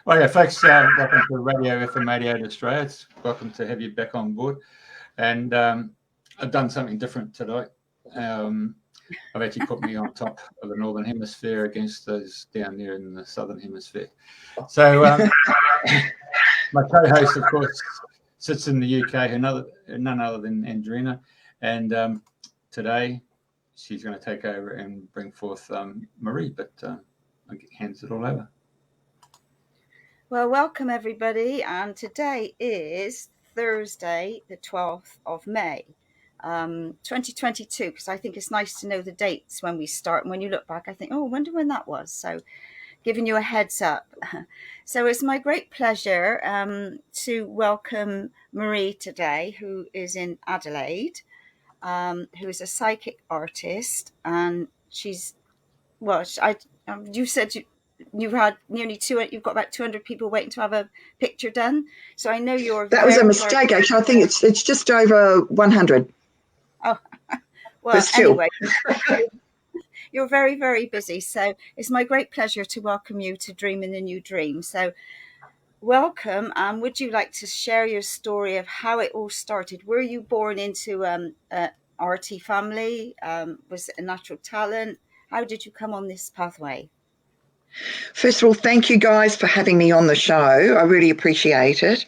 Well, yeah, folks, welcome to Radio FM 88 Australia. It's welcome to have you back on board. And I've done something different today. I've actually put me on top of the Northern Hemisphere against those down there in the Southern Hemisphere. So my co-host, of course, sits in the UK, none other than Andrena. And today she's going to take over and bring forth Marie, but I'll hands it all over. Well, welcome everybody, and today is Thursday, the 12th of May, 2022, because I think it's nice to know the dates when we start, and when you look back, I think, oh, I wonder when that was, so giving you a heads up. So it's my great pleasure to welcome Marie today, who is in Adelaide, who is a psychic artist, and she's, well, you said you've had nearly you've got about 200 people waiting to have a picture done. So I know you're. That was a mistake, actually. I think it's just over 100. Oh, well, anyway, you're very, very busy. So it's my great pleasure to welcome you to Dream in the New Dream. So welcome. Would you like to share your story of how it all started? Were you born into an arty family? Was it a natural talent? How did you come on this pathway? First of all, thank you guys for having me on the show. I really appreciate it.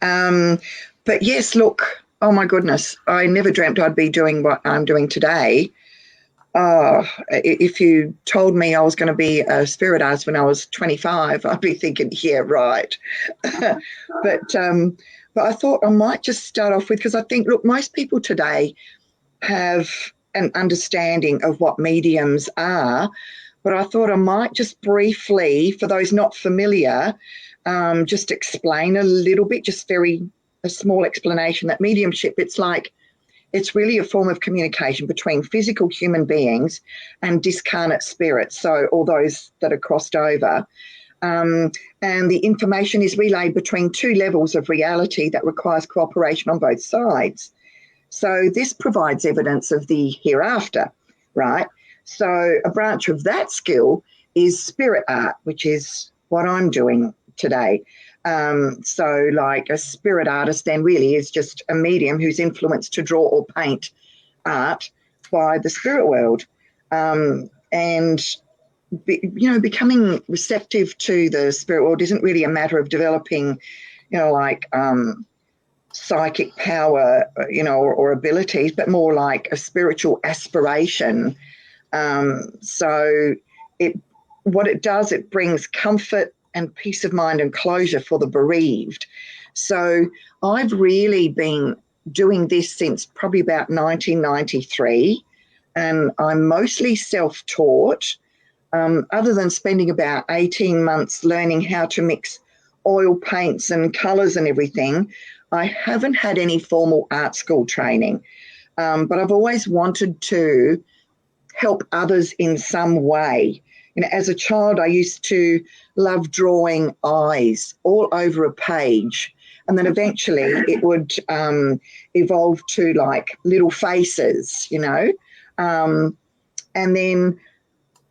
But yes, look, oh my goodness, I never dreamt I'd be doing what I'm doing today. If you told me I was going to be a spirit artist when I was 25, I'd be thinking, yeah, right. But I thought I might just start off with, because I think, look, most people today have an understanding of what mediums are, but I thought I might just briefly, for those not familiar, just explain a little bit, just a small explanation that mediumship, it's really a form of communication between physical human beings and discarnate spirits, so all those that are crossed over. And the information is relayed between two levels of reality that requires cooperation on both sides. So this provides evidence of the hereafter, right? So a branch of that skill is spirit art, which is what I'm doing today. So like a spirit artist then really is just a medium who's influenced to draw or paint art by the spirit world. Becoming receptive to the spirit world isn't really a matter of developing, psychic power, or abilities, but more like a spiritual aspiration. What it does, it brings comfort and peace of mind and closure for the bereaved. So I've really been doing this since probably about 1993, and I'm mostly self-taught, other than spending about 18 months learning how to mix oil paints and colours and everything. I haven't had any formal art school training, but I've always wanted to help others in some way. As a child, I used to love drawing eyes all over a page, and then eventually it would evolve to like little faces, and then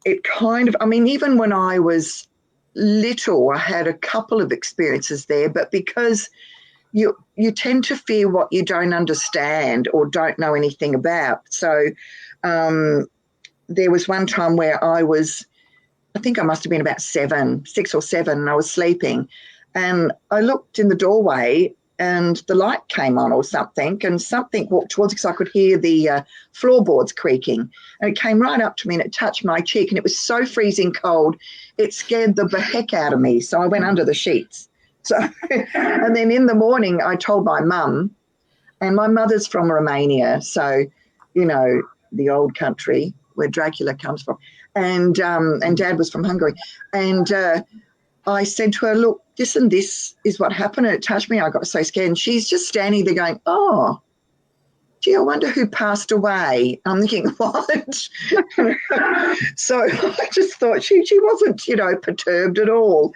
it kind of, even when I was little, I had a couple of experiences there, but because you tend to fear what you don't understand or don't know anything about. So there was one time where I think I must have been about 6 or 7, and I was sleeping, and I looked in the doorway and the light came on or something, and something walked towards me because I could hear the floorboards creaking, and it came right up to me and it touched my cheek, and it was so freezing cold, it scared the heck out of me. So I went under the sheets. So, and then in the morning I told my mum, and my mother's from Romania, so, the old country where Dracula comes from, and Dad was from Hungary. And I said to her, look, this and this is what happened, and it touched me. I got so scared. And she's just standing there going, oh, gee, I wonder who passed away. I'm thinking, what? So I just thought she wasn't, perturbed at all.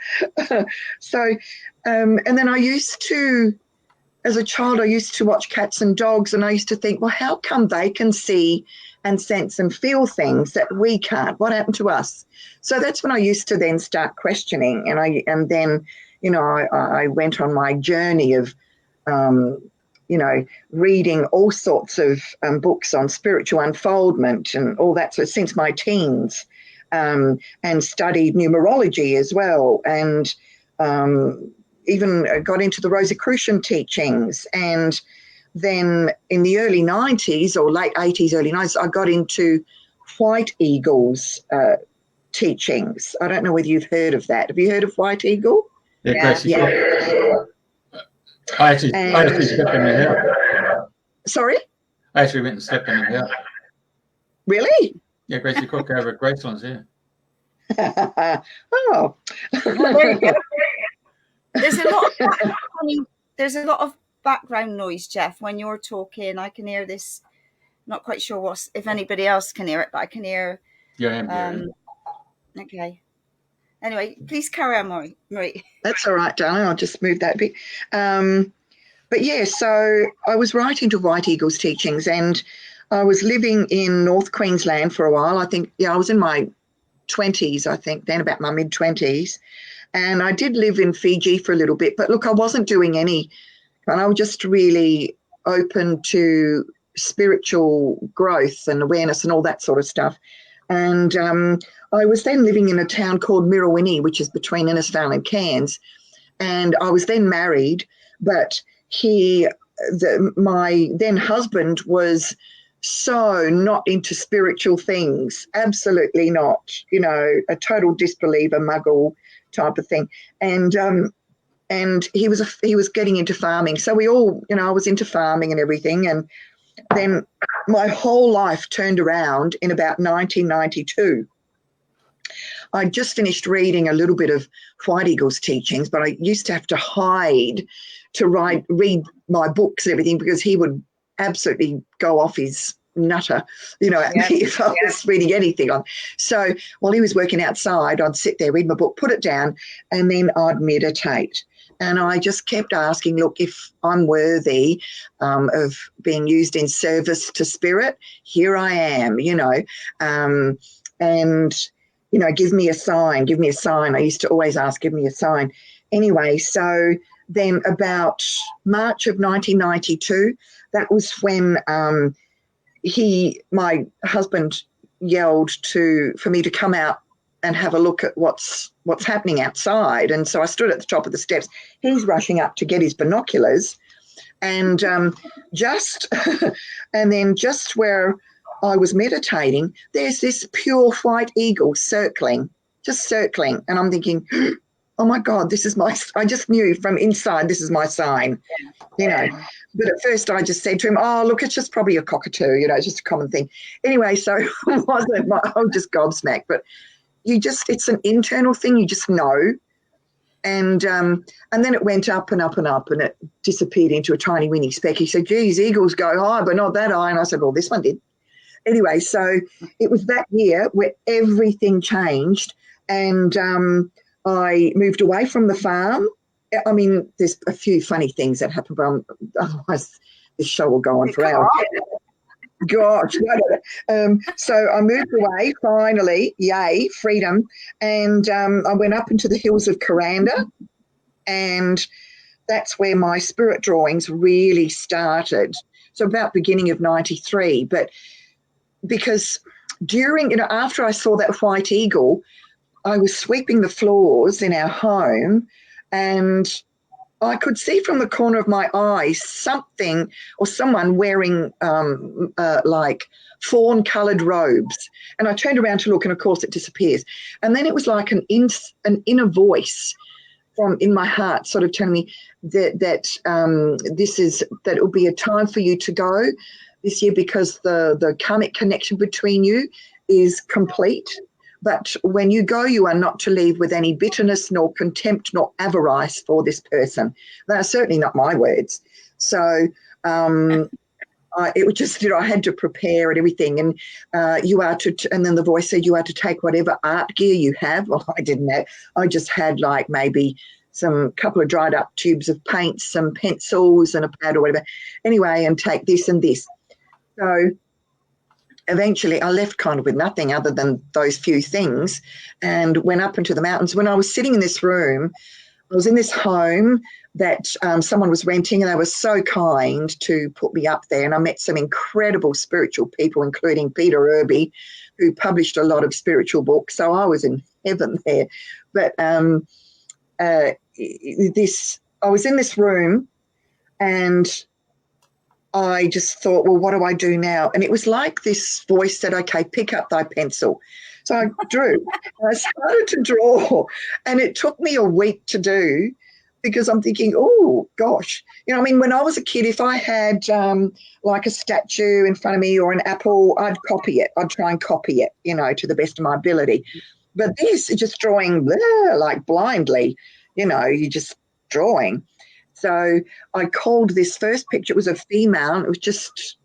So, and then I used to, as a child, I used to watch Cats and Dogs, and I used to think, well, how come they can see and sense and feel things that we can't? What happened to us? So that's when I used to then start questioning, and then I went on my journey of, reading all sorts of books on spiritual unfoldment and all that sort of since my teens, and studied numerology as well, and even got into the Rosicrucian teachings. And then in the early 90s or late 80s, early 90s, I got into White Eagle's teachings. I don't know whether you've heard of that. Have you heard of White Eagle? Yeah, Gracie. Yeah. I actually stepped in there. Sorry? I actually went and stepped in there. Really? Yeah, Gracie Cook over at Graceland's, yeah. Oh. Well, there you go. There's a lot of background noise, Jeff, when you're talking. I can hear this. Not quite sure if anybody else can hear it, but I can hear. Yeah, I am hearing. Okay. Anyway, please carry on, Marie. That's all right, darling. I'll just move that bit. But yeah, so I was right into White Eagle's teachings, and I was living in North Queensland for a while. I think, I was in my 20s, I think, then about my mid-20s. And I did live in Fiji for a little bit. But look, I wasn't doing any, and I was just really open to spiritual growth and awareness and all that sort of stuff. And I was then living in a town called Mirrawinny, which is between Innisfail and Cairns. And I was then married, but my then husband was so not into spiritual things, absolutely not, a total disbeliever, muggle type of thing. And he was getting into farming. So we all, I was into farming and everything. And then my whole life turned around in about 1992. I just finished reading a little bit of White Eagle's teachings, but I used to have to hide to read my books and everything, because he would absolutely go off his nutter, at me if I was reading anything on. So while he was working outside, I'd sit there, read my book, put it down, and then I'd meditate. And I just kept asking, look, if I'm worthy of being used in service to spirit, here I am, and, give me a sign, give me a sign. I used to always ask, give me a sign. Anyway, so then about March of 1992, that was when my husband yelled for me to come out and have a look at what's happening outside. And so I stood at the top of the steps. He's rushing up to get his binoculars, and just where I was meditating, there's this pure white eagle circling. And I'm thinking, oh my God, I just knew from inside, this is my sign, But at first I just said to him, oh, look, it's just probably a cockatoo, it's just a common thing. Anyway, so I was just gobsmacked, but it's an internal thing, you just know. And then it went up and up and up, and it disappeared into a tiny weeny speck. He said, geez, eagles go high, but not that high. And I said, well, this one did. Anyway, so it was that year where everything changed, and I moved away from the farm. I mean, there's a few funny things that happened, but otherwise this show will go on for hours. Gosh, so I moved away finally, yay, freedom, and I went up into the hills of Kuranda, and that's where my spirit drawings really started. So about beginning of 93, but because after I saw that white eagle, I was sweeping the floors in our home, and I could see from the corner of my eye something or someone wearing like fawn-coloured robes. And I turned around to look, and of course it disappears. And then it was like an inner voice from in my heart sort of telling me that it will be a time for you to go this year, because the karmic connection between you is complete. But when you go, you are not to leave with any bitterness, nor contempt, nor avarice for this person. They are certainly not my words. So it was just, I had to prepare and everything. And and then the voice said, you are to take whatever art gear you have. Well, I didn't have. I just had like maybe some couple of dried up tubes of paint, some pencils and a pad or whatever. Anyway, and take this and this. So eventually I left kind of with nothing other than those few things, and went up into the mountains. When I was sitting in this room, I was in this home that someone was renting, and they were so kind to put me up there. And I met some incredible spiritual people, including Peter Irby, who published a lot of spiritual books. So I was in heaven there. But I was in this room, and I just thought, well, what do I do now? And it was like this voice said, okay, pick up thy pencil. So I drew. I started to draw, and it took me a week to do, because I'm thinking, oh, gosh. You know, I mean, when I was a kid, if I had like a statue in front of me or an apple, I'd copy it. I'd try and copy it, you know, to the best of my ability. But this is just drawing like blindly, you know, you're just drawing. So I called this first picture, it was a female, and it was just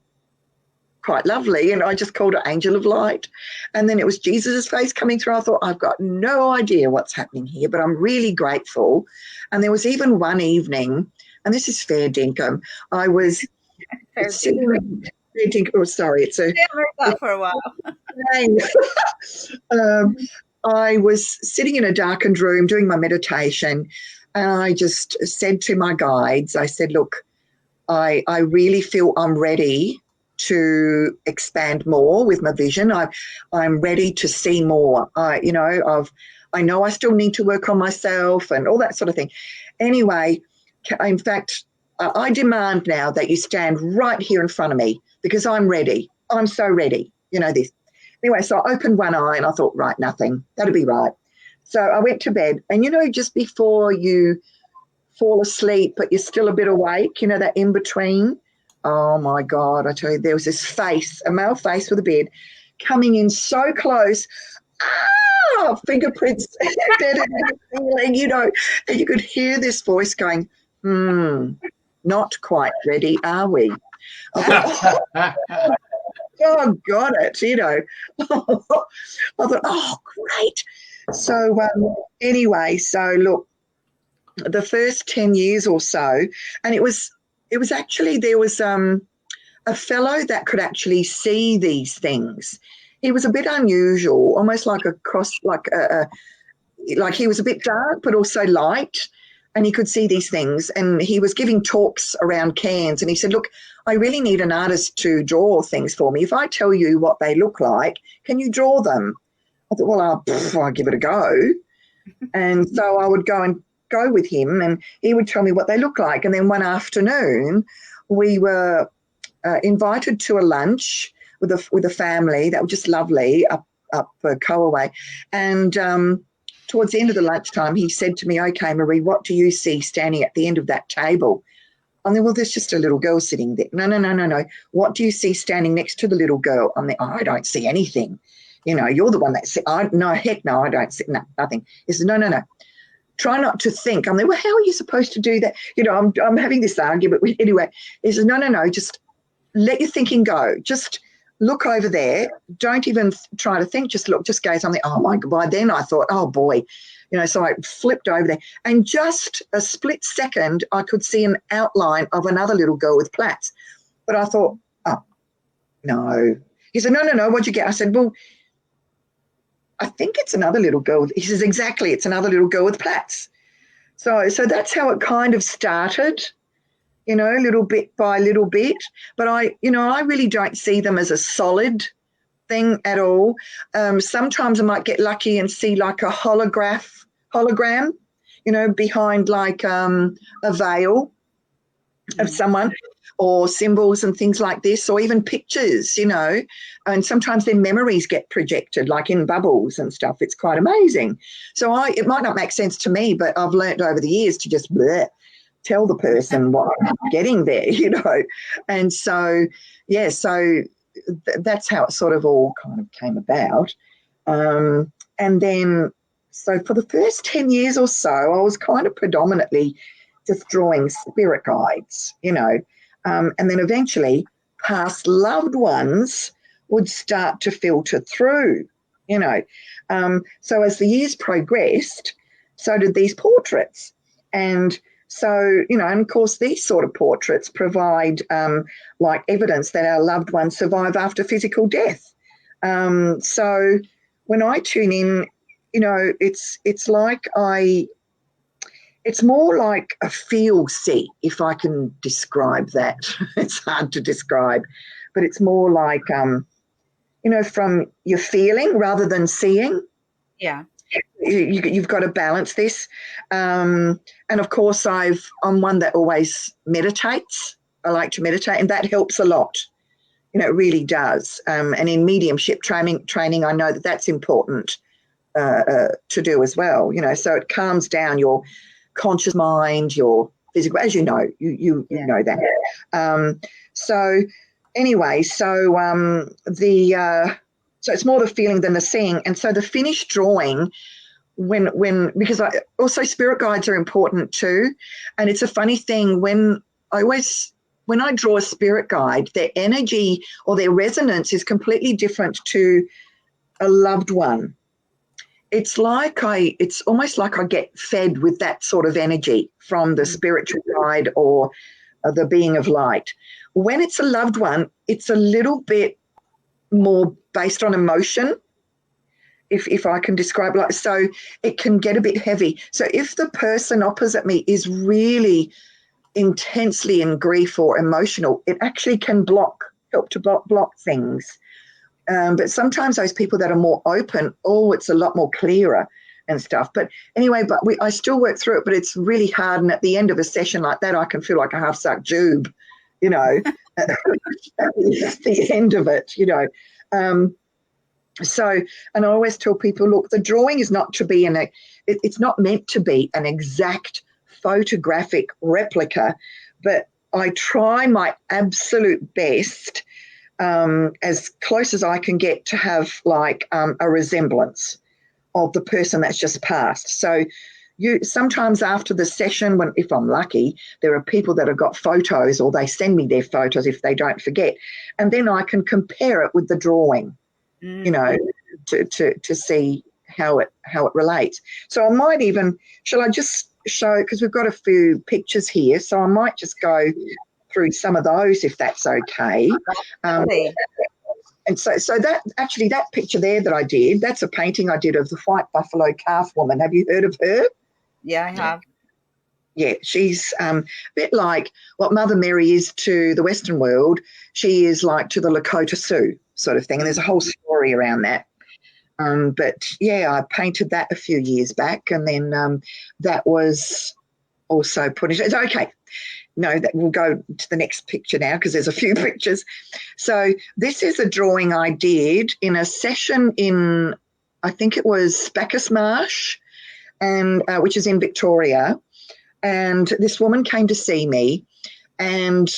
quite lovely, and I just called it Angel of Light. And then it was Jesus' face coming through. I thought, I've got no idea what's happening here, but I'm really grateful. And there was even one evening, and this is fair dinkum, I was sitting fair dinkum, oh, sorry, it's a... I heard that for a while. I was sitting in a darkened room doing my meditation, and I just said to my guides, I said, look, I really feel I'm ready to expand more with my vision. I'm ready to see more. I know I still need to work on myself and all that sort of thing. Anyway, in fact, I demand now that you stand right here in front of me, because I'm ready. I'm so ready, you know, this. Anyway, so I opened one eye and I thought, right, nothing. That'll be right. So I went to bed, and, you know, just before you fall asleep, but you're still a bit awake, you know, that in between. Oh, my God, I tell you, there was this face, a male face with a beard, coming in so close. Fingerprints, you know, and you could hear this voice going, not quite ready, are we? I thought, oh, got it, you know. I thought, oh, great. So anyway, so look, the first 10 years or so, and it was actually, there was a fellow that could actually see these things. He was a bit unusual, almost like a cross, like he was a bit dark but also light, and he could see these things. And he was giving talks around Cairns, and he said, look, I really need an artist to draw things for me. If I tell you what they look like, can you draw them? I thought, well, I'll give it a go. And so I would go with him, and he would tell me what they look like. And then one afternoon we were invited to a lunch with a family that was just lovely up Coaway. And towards the end of the lunchtime, he said to me, okay, Marie, what do you see standing at the end of that table? I'm there, well, there's just a little girl sitting there. No. What do you see standing next to the little girl? I'm there, I don't see anything. You know, you're the one that said, no, heck no, I don't see nothing. He said, no. Try not to think. I'm there, well, how are you supposed to do that? You know, I'm having this argument. Anyway, he said, no, just let your thinking go. Just look over there. Don't even try to think. Just look, just gaze on there. Oh, my God. By then I thought, oh, boy. You know, so I flipped over there. And just a split second, I could see an outline of another little girl with plaits. But I thought, oh, no. He said, no, what'd you get? I said, well, I think it's another little girl. He says, exactly, it's another little girl with plaits. So that's how it kind of started, you know, little bit by little bit. But I really don't see them as a solid thing at all. Sometimes I might get lucky and see like a hologram, you know, behind like a veil of someone, or symbols and things like this, or even pictures, you know, and sometimes their memories get projected like in bubbles and stuff. It's quite amazing. So it might not make sense to me, but I've learned over the years to just tell the person what I'm getting there, you know. And so, yeah, that's how it sort of all kind of came about. And then, so for the first 10 years or so, I was kind of predominantly just drawing spirit guides, you know. And then eventually past loved ones would start to filter through, you know. So as the years progressed, so did these portraits. And so, you know, and of course these sort of portraits provide like evidence that our loved ones survive after physical death. So when I tune in, you know, it's like it's more like a feel-see, if I can describe that. It's hard to describe, but it's more like, from your feeling rather than seeing. Yeah. You've got to balance this. And of course, I'm one that always meditates. I like to meditate, and that helps a lot. It really does. And in mediumship training, I know that that's important to do as well. So it calms down your conscious mind, your physical, as you know, you know that. So it's more the feeling than the seeing. And so the finished drawing, because also spirit guides are important too. And it's a funny thing when I draw a spirit guide, their energy or their resonance is completely different to a loved one. It's almost like I get fed with that sort of energy from the spiritual guide or the being of light. When it's a loved one, it's a little bit more based on emotion, if I can describe it. So it can get a bit heavy. So if the person opposite me is really intensely in grief or emotional, it actually can help to block things. But sometimes those people that are more open, it's a lot more clearer and stuff. But anyway, I still work through it, but it's really hard. And at the end of a session like that, I can feel like a half-sucked tube, at the end of it, So, and I always tell people, look, the drawing is not to be it's not meant to be an exact photographic replica, but I try my absolute best, as close as I can get, to have like a resemblance of the person that's just passed. So sometimes after the session, if I'm lucky, there are people that have got photos, or they send me their photos if they don't forget, and then I can compare it with the drawing, to see how it relates. So I might even, shall I just show, because we've got a few pictures here, so I might just go through some of those if that's okay. And so that picture there that I did, that's a painting I did of the white buffalo calf woman. Have you heard of her? Yeah, I have. Yeah, she's a bit like what Mother Mary is to the Western world. She is like to the Lakota Sioux sort of thing, and there's a whole story around that. But yeah, I painted that a few years back, and then that was also put into. It's okay. No, that we'll go to the next picture now, because there's a few pictures. So this is a drawing I did in a session in, I think it was Bacchus Marsh, and which is in Victoria. And this woman came to see me, and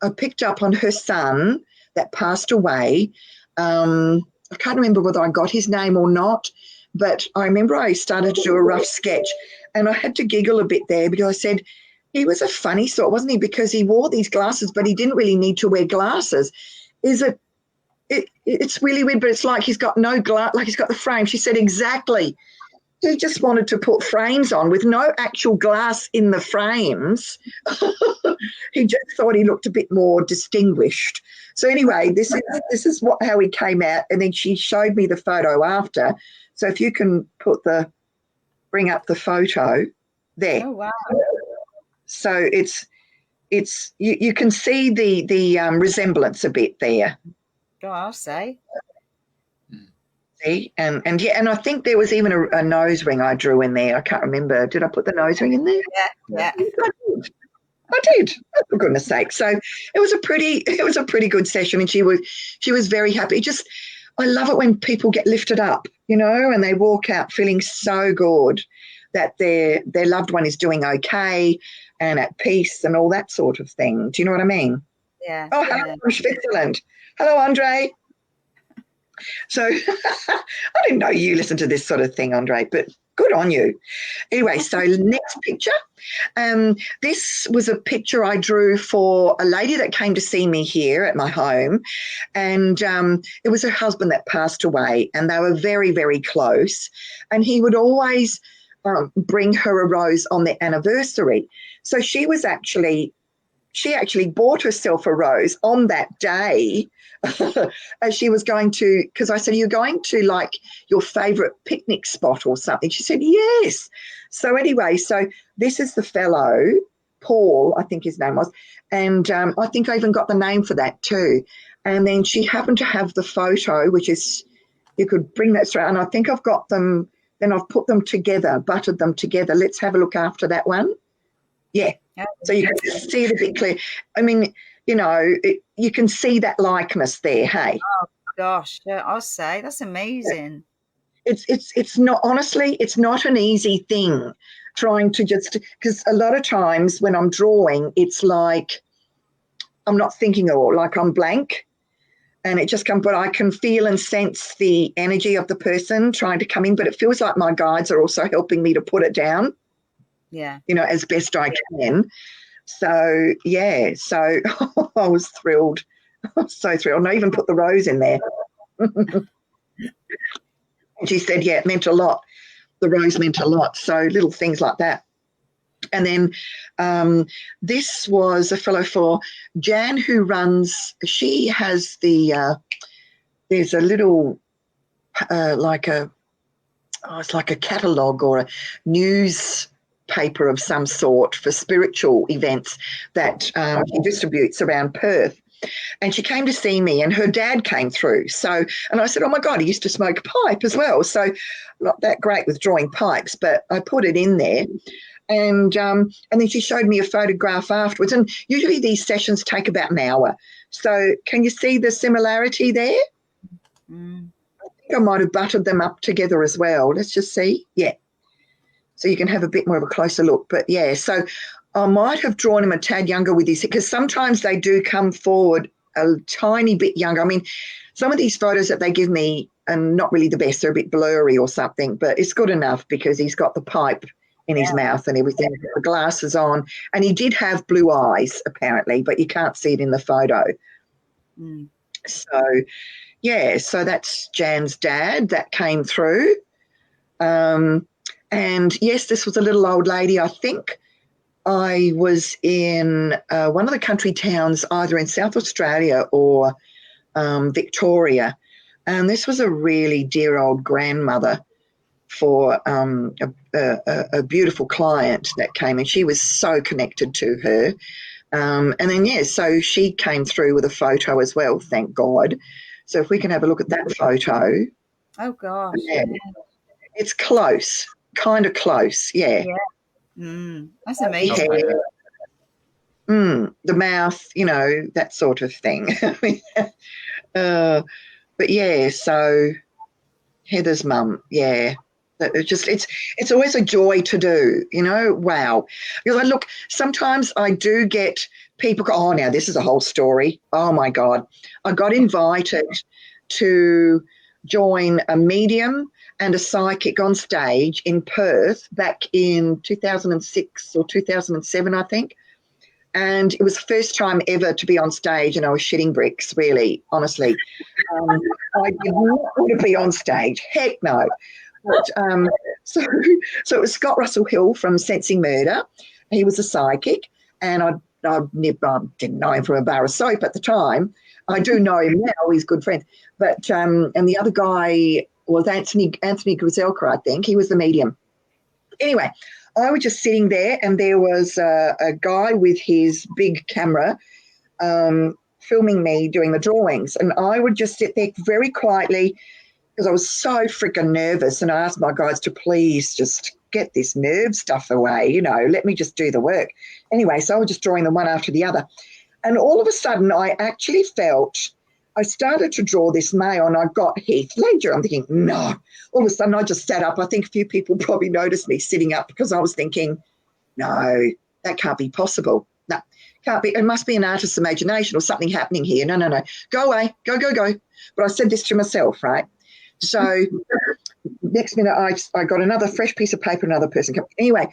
I picked up on her son that passed away. I can't remember whether I got his name or not, but I remember I started to do a rough sketch, and I had to giggle a bit there, because I said, he was a funny sort, wasn't he? Because he wore these glasses, but he didn't really need to wear glasses. It's really weird, but it's like he's got no glass, like he's got the frame. She said, exactly. He just wanted to put frames on with no actual glass in the frames. He just thought he looked a bit more distinguished. So anyway, this is how he came out, and then she showed me the photo after. So if you can bring up the photo there. Oh wow! So it's you can see the resemblance a bit there. Oh, I'll say. See, and I think there was even a nose ring I drew in there. I can't remember. Did I put the nose ring in there? Yeah. I did. For goodness sake. So it was a pretty good session, and she was very happy. I love it when people get lifted up, and they walk out feeling so good that their loved one is doing okay and at peace and all that sort of thing. Do you know what I mean? Yeah. Oh, hello from Switzerland. Hello, Andre. So I didn't know you listened to this sort of thing, Andre, but good on you. Anyway, so next picture. This was a picture I drew for a lady that came to see me here at my home, and it was her husband that passed away, and they were very, very close, and he would always bring her a rose on their anniversary. So she was actually she actually bought herself a rose on that day as she was going to, because I said, you're going to like your favourite picnic spot or something. She said, yes. So anyway, so this is the fellow, Paul, I think his name was, and I think I even got the name for that too. And then she happened to have the photo, which is, you could bring that straight, and I think I've got them, then I've put them together, buttered them together. Let's have a look after that one. Yeah. So you can see it a bit clear. I mean, you know, you can see that likeness there, hey? Oh, gosh, I'll say. That's amazing. It's not, honestly, it's not an easy thing trying to just, because a lot of times when I'm drawing, it's like I'm not thinking at all, like I'm blank. And it just comes, but I can feel and sense the energy of the person trying to come in, but it feels like my guides are also helping me to put it down. Yeah. You know, as best I can. So, yeah, so I was thrilled. I was so thrilled. And I even put the rose in there. And she said, yeah, it meant a lot. The rose meant a lot. So little things like that. And then this was a fellow for Jan who runs, she has the, there's a little, it's like a catalogue or a news paper of some sort for spiritual events that she distributes around Perth. And she came to see me and her dad came through. So, and I said, oh my God, he used to smoke a pipe as well. So not that great with drawing pipes, but I put it in there. And then she showed me a photograph afterwards. And usually these sessions take about an hour. So can you see the similarity there? Mm. I think I might have buttered them up together as well. Let's just see. Yeah. So you can have a bit more of a closer look. But, yeah, so I might have drawn him a tad younger with this because sometimes they do come forward a tiny bit younger. I mean, some of these photos that they give me are not really the best. They're a bit blurry or something, but it's good enough because he's got the pipe in his mouth and everything, the glasses on. And he did have blue eyes, apparently, but you can't see it in the photo. Mm. So, yeah, so that's Jan's dad that came through. And, yes, this was a little old lady, I think. I was in one of the country towns, either in South Australia or Victoria, and this was a really dear old grandmother for a beautiful client that came, and she was so connected to her. And then, yeah, so she came through with a photo as well, thank God. So if we can have a look at that photo. Oh, gosh. Yeah. It's close, kind of close, yeah. That's amazing. The mouth, you know, that sort of thing. But, yeah, so Heather's mum, yeah. It's always a joy to do, you know, wow. Because look, sometimes I do get people go, oh, now this is a whole story. Oh, my God. I got invited to join a medium and a psychic on stage in Perth back in 2006 or 2007, I think. And it was the first time ever to be on stage, and I was shitting bricks, really, honestly. I did not want to be on stage. Heck no. But, so it was Scott Russell Hill from Sensing Murder. He was a psychic, and I didn't know him from a bar of soap at the time. I do know him now. He's good friends. But and the other guy was Anthony Grizelka, I think. He was the medium. Anyway, I was just sitting there, and there was a guy with his big camera filming me doing the drawings, and I would just sit there very quietly because I was so freaking nervous, and I asked my guys to please just get this nerve stuff away, you know, let me just do the work. Anyway, so I was just drawing them one after the other, and all of a sudden I actually felt I started to draw this male, and I got Heath Ledger. I'm thinking, no. All of a sudden I just sat up. I think a few people probably noticed me sitting up because I was thinking, no, that can't be possible. No, can't be. It must be an artist's imagination or something happening here. No. Go away. Go. But I said this to myself, right? So next minute I got another fresh piece of paper, another person came. Anyway,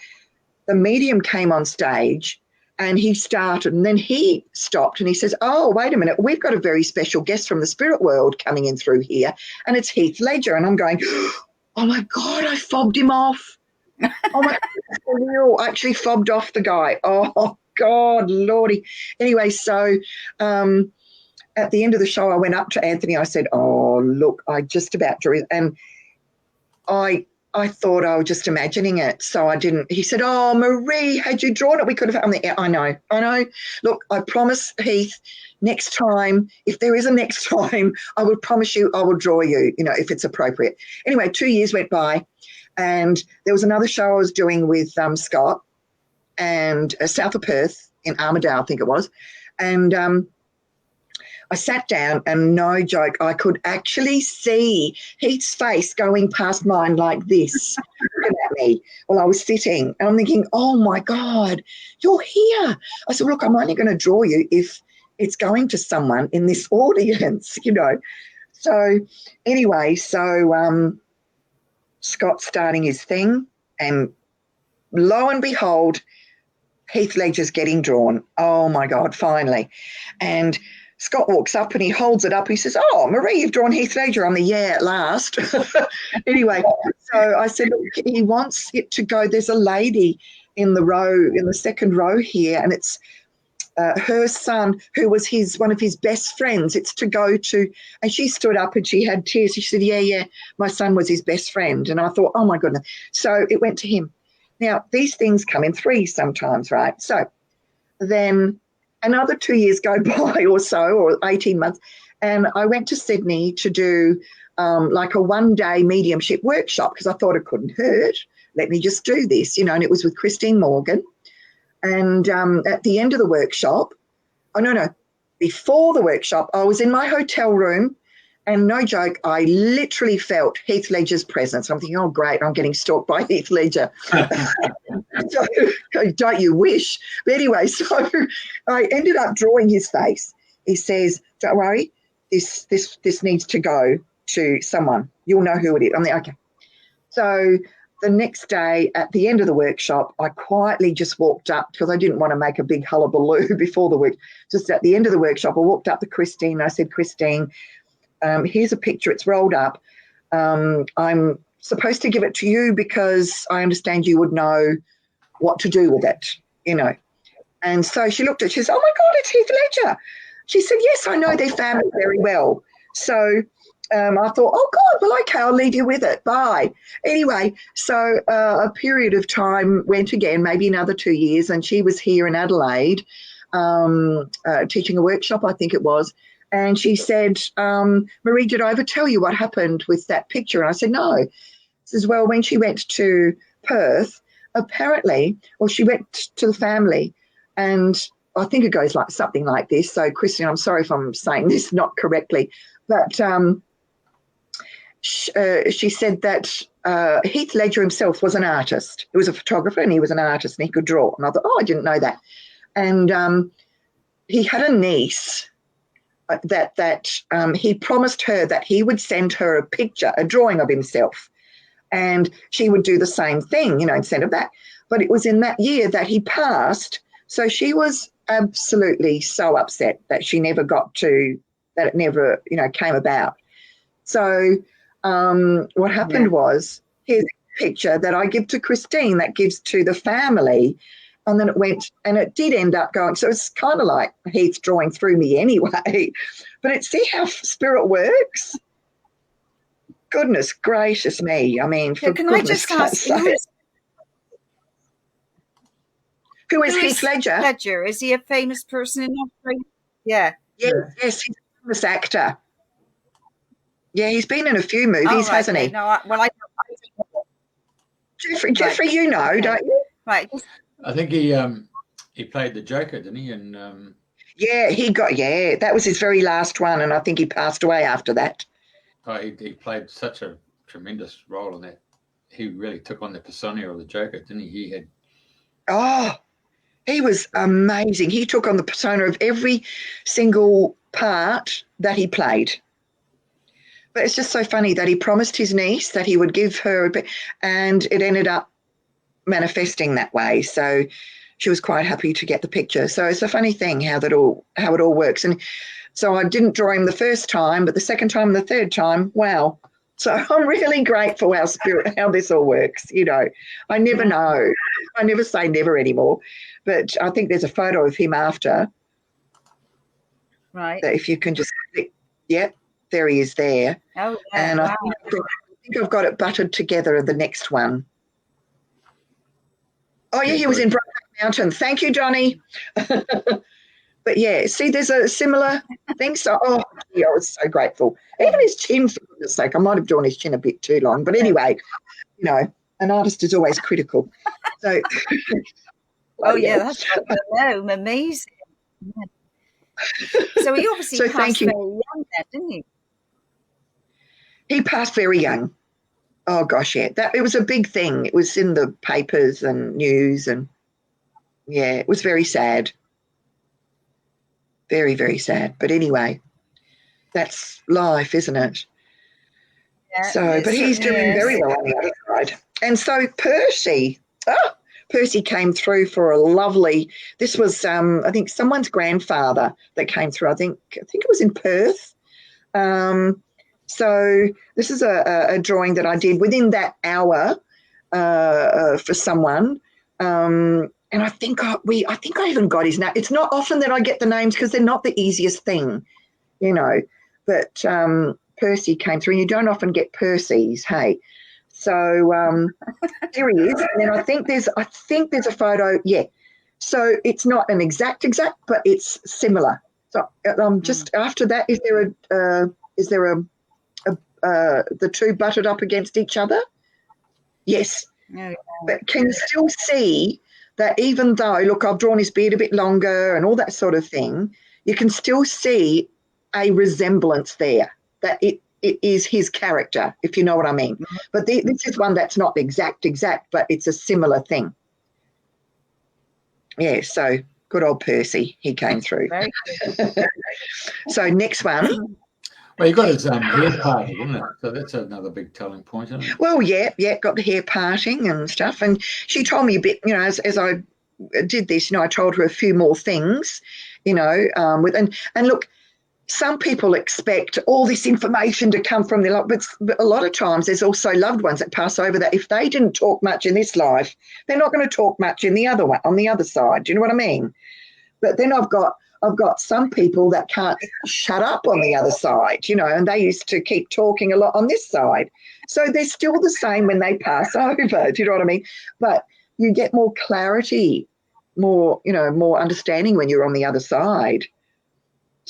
the medium came on stage, and he started, and then he stopped and he says, oh, wait a minute, we've got a very special guest from the spirit world coming in through here, and it's Heath Ledger. And I'm going, oh, my God, I fobbed him off. Oh, my God, for real. I actually fobbed off the guy. Oh, God, Lordy. Anyway, so at the end of the show, I went up to Anthony. I said, oh, look, I just about drew it. And I thought I was just imagining it, so I didn't. He said, oh, Marie, had you drawn it? We could have. I know. Look, I promise, Heath, next time, if there is a next time, I will promise you I will draw you, if it's appropriate. Anyway, 2 years went by, and there was another show I was doing with Scott and south of Perth in Armidale, I think it was, and I sat down and no joke, I could actually see Heath's face going past mine like this, looking at me while I was sitting. And I'm thinking, oh, my God, you're here. I said, look, I'm only going to draw you if it's going to someone in this audience, So anyway, Scott's starting his thing, and lo and behold, Heath Ledger's getting drawn. Oh, my God, finally. And Scott walks up and he holds it up. He says, oh, Marie, you've drawn Heath Ledger. I'm at last. Anyway, so I said, look, he wants it to go. There's a lady in the second row here, and it's her son, who was one of his best friends. It's to go to, and she stood up and she had tears. She said, yeah, my son was his best friend. And I thought, oh, my goodness. So it went to him. Now, these things come in threes sometimes, right? So then another 2 years go by or so, or 18 months, and I went to Sydney to do like a one-day mediumship workshop because I thought it couldn't hurt. Let me just do this, and it was with Christine Morgan. And at the end of the workshop, before the workshop, I was in my hotel room, and no joke, I literally felt Heath Ledger's presence. I'm thinking, oh, great, I'm getting stalked by Heath Ledger. So, don't you wish? But anyway, so I ended up drawing his face. He says, don't worry, this needs to go to someone. You'll know who it is. I'm like, okay. So the next day at the end of the workshop, I quietly just walked up because I didn't want to make a big hullabaloo before the work. Just at the end of the workshop, I walked up to Christine. I said, Christine, here's a picture. It's rolled up. I'm supposed to give it to you because I understand you would know what to do with it, And so she looked at it. She said, oh, my God, it's Heath Ledger. She said, yes, I know their family very well. So I thought, oh, God, well, okay, I'll leave you with it. Bye. Anyway, so a period of time went again, maybe another 2 years, and she was here in Adelaide teaching a workshop, I think it was. And she said, Marie, did I ever tell you what happened with that picture? And I said, no. She says, well, when she went to Perth, apparently, or she went to the family, and I think it goes like something like this. So, Christian, I'm sorry if I'm saying this not correctly, but she said that Heath Ledger himself was an artist. He was a photographer and he was an artist and he could draw. And I thought, oh, I didn't know that. And he had a niece that he promised her that he would send her a picture, a drawing of himself, and she would do the same thing, and send it back. But it was in that year that he passed, so she was absolutely so upset that she never got to, that it never, came about. So what happened was, here's a picture that I give to Christine that gives to the family. And then it went, and it did end up going. So it's kind of like Heath drawing through me anyway. But see how spirit works? Goodness gracious me. I mean, for can I just ask, who is Heath Ledger? Ledger? Is he a famous person in Australia? Yeah. Yes, he's a famous actor. Yeah, he's been in a few movies, hasn't he? No, I don't know. Jeffrey, you know, okay. Don't you? Right. I think he played the Joker, didn't he? And that was his very last one, and I think he passed away after that. Oh, he played such a tremendous role in that. He really took on the persona of the Joker, didn't he? He was amazing. He took on the persona of every single part that he played. But it's just so funny that he promised his niece that he would give her a bit, and it ended up manifesting that way. So she was quite happy to get the picture. So it's a funny thing how it all works. And so I didn't draw him the first time, but the second time and the third time, wow, So I'm really grateful how this all works. I never know. I never say never anymore. But I think there's a photo of him after. Right. That if you can just click, yep, there he is there. Oh, yeah. And Wow. I think I've got it buttered together in the next one. Oh, yeah, he was in Brokeback Mountain. Thank you, Johnny. But, yeah, see, there's a similar thing. So, I was so grateful. Even his chin, for goodness sake. I might have drawn his chin a bit too long. But anyway, an artist is always critical. So, That's amazing. Yeah. So he obviously passed very young then, didn't he? He passed very young. Oh, gosh, yeah. It was a big thing. It was in the papers and news and, yeah, it was very sad. Very, very sad. But anyway, that's life, isn't it? Yeah, but he's doing very well on the other side. And so Percy came through for a lovely, this was, I think, someone's grandfather that came through. I think it was in Perth. So this is a drawing that I did within that hour for someone. And I think I even got his name. It's not often that I get the names because they're not the easiest thing, But Percy came through, and you don't often get Percys, hey. So here he is. And then I think there's a photo. Yeah. So it's not an exact, but it's similar. So just after that, is there the two butted up against each other? Yes. Oh, yeah. But can you still see that even though, look, I've drawn his beard a bit longer and all that sort of thing, you can still see a resemblance there, that it is his character, if you know what I mean. Mm-hmm. But this is one that's not exact, but it's a similar thing. Yeah, so good old Percy, he came through. Very good. So next one. Well, you got his hair parting, isn't it? So that's another big telling point, isn't it? Well, yeah, got the hair parting and stuff. And she told me a bit, as I did this, I told her a few more things, and look, some people expect all this information to come from their life, but a lot of times there's also loved ones that pass over that if they didn't talk much in this life, they're not going to talk much in the other one, on the other side. Do you know what I mean? But then I've got some people that can't shut up on the other side, and they used to keep talking a lot on this side. So they're still the same when they pass over, do you know what I mean? But you get more clarity, more understanding when you're on the other side.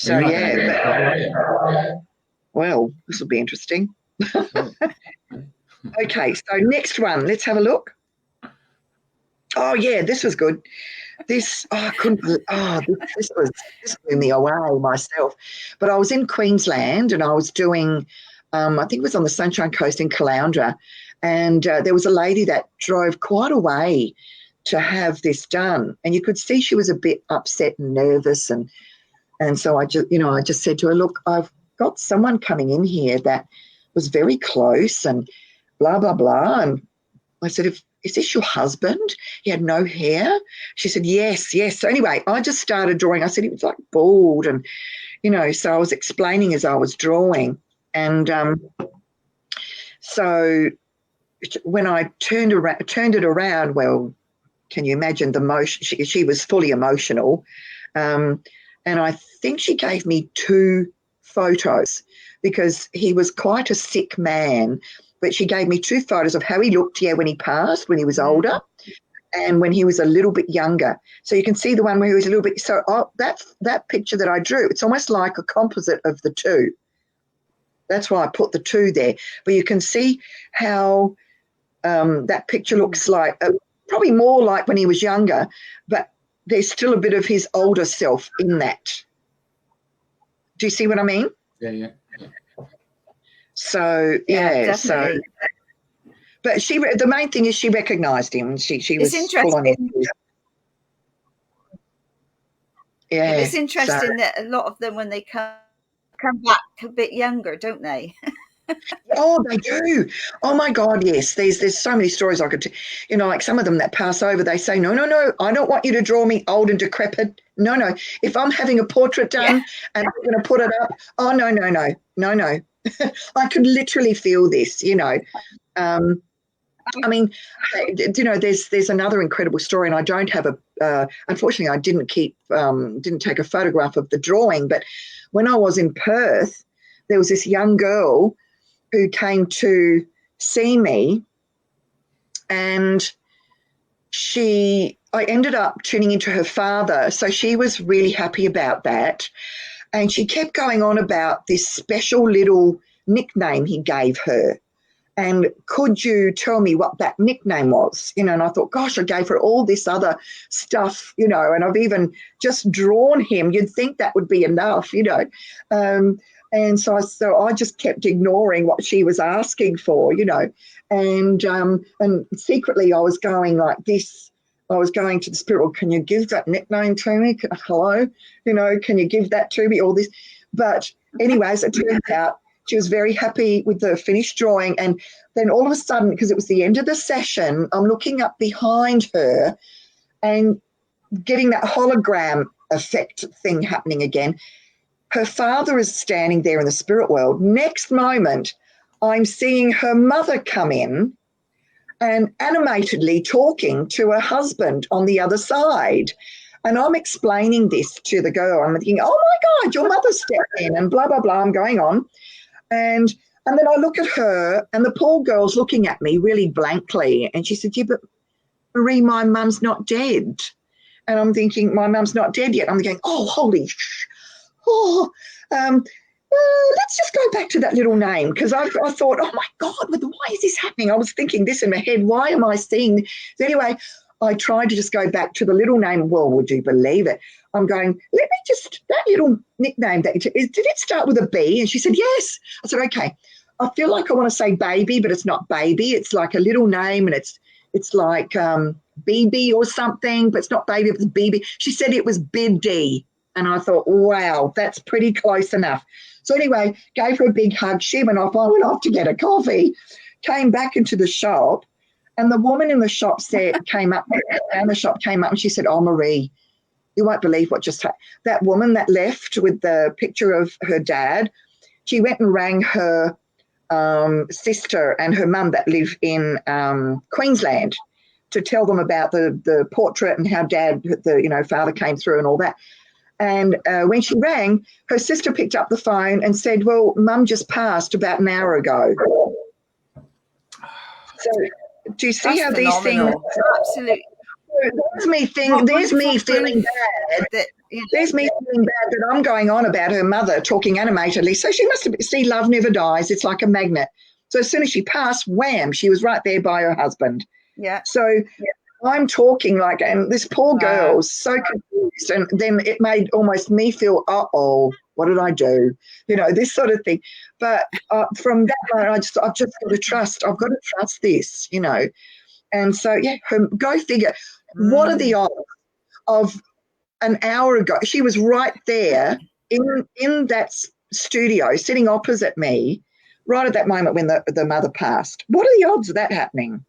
So, yeah. Well, this will be interesting. Okay, so next one. Let's have a look. Oh, yeah, this was good. This blew me away myself. But I was in Queensland and I was doing, I think it was on the Sunshine Coast in Caloundra, and there was a lady that drove quite a way to have this done. And you could see she was a bit upset and nervous. And so I just said to her, look, I've got someone coming in here that was very close and blah, blah, blah. And I said, is this your husband? He had no hair. She said, yes. So anyway, I just started drawing. I said he was like bald and, so I was explaining as I was drawing. And so when I turned it around, well, can you imagine the motion? She was fully emotional. And I think she gave me 2 photos because he was quite a sick man. But she gave me 2 photos of how he looked, when he passed, when he was older, and when he was a little bit younger. So you can see the one where he was a little bit. So that picture that I drew, it's almost like a composite of the 2. That's why I put the 2 there. But you can see how that picture looks like, probably more like when he was younger, but there's still a bit of his older self in that. Do you see what I mean? Yeah. So, definitely. But the main thing is she recognised him. She was full on it. Yeah. It's interesting that a lot of them, when they come back a bit younger, don't they? Oh, they do. Oh my God, yes. There's so many stories I could like some of them that pass over, they say, no, I don't want you to draw me old and decrepit. No. If I'm having a portrait done and I'm going to put it up, oh, no. I could literally feel this, you know. I mean, you know, there's another incredible story, and I don't have unfortunately, I didn't take a photograph of the drawing, but when I was in Perth, there was this young girl who came to see me, and I ended up tuning into her father, so she was really happy about that, and she kept going on about this special little nickname he gave her. And could you tell me what that nickname was? You know, and I thought, gosh, I gave her all this other stuff, you know, and I've even just drawn him. You'd think that would be enough, you know. And so I just kept ignoring what she was asking for, you know. And secretly I was going like this. I was going to the spirit world, can you give that nickname to me? Hello? You know, can you give that to me? All this. But anyways, it turned out she was very happy with the finished drawing. And then all of a sudden, because it was the end of the session, I'm looking up behind her and getting that hologram effect thing happening again. Her father is standing there in the spirit world. Next moment, I'm seeing her mother come in and animatedly talking to her husband on the other side. And I'm explaining this to the girl. I'm thinking, oh, my God, your mother stepped in and blah, blah, blah. I'm going on. And then I look at her, and the poor girl's looking at me really blankly. And she said, yeah, but Marie, my mum's not dead. And I'm thinking, my mum's not dead yet. I'm thinking, oh, holy let's just go back to that little name, because I thought, oh, my God, why is this happening? I was thinking this in my head. Why am I seeing? So anyway, I tried to just go back to the little name. Well, would you believe it? I'm going, that little nickname, did it start with a B? And she said, yes. I said, okay. I feel like I want to say baby, but it's not baby. It's like a little name, and it's like BB or something, but it's not baby, it's BB. She said it was Biddy. And I thought, wow, that's pretty close enough. So anyway, gave her a big hug. She went off. I went off to get a coffee, came back into the shop, and the woman in the shop came up, and she said, oh, Marie, you won't believe what just happened. That woman that left with the picture of her dad, she went and rang her sister and her mum that live in Queensland to tell them about the portrait and how father came through and all that. And when she rang, her sister picked up the phone and said, well, Mum just passed about an hour ago. So do you see how these things... Absolutely. There's me feeling bad that I'm going on about her mother talking animatedly. So she must have... See, love never dies. It's like a magnet. So as soon as she passed, wham, she was right there by her husband. Yeah. So... Yeah. I'm talking like, and this poor girl's so confused, and then it made almost me feel, uh-oh, what did I do? You know, this sort of thing. But from that moment, I've just got to trust. I've got to trust this, you know. And so, yeah, go figure. What are the odds of an hour ago? She was right there in that studio, sitting opposite me, right at that moment when the mother passed. What are the odds of that happening?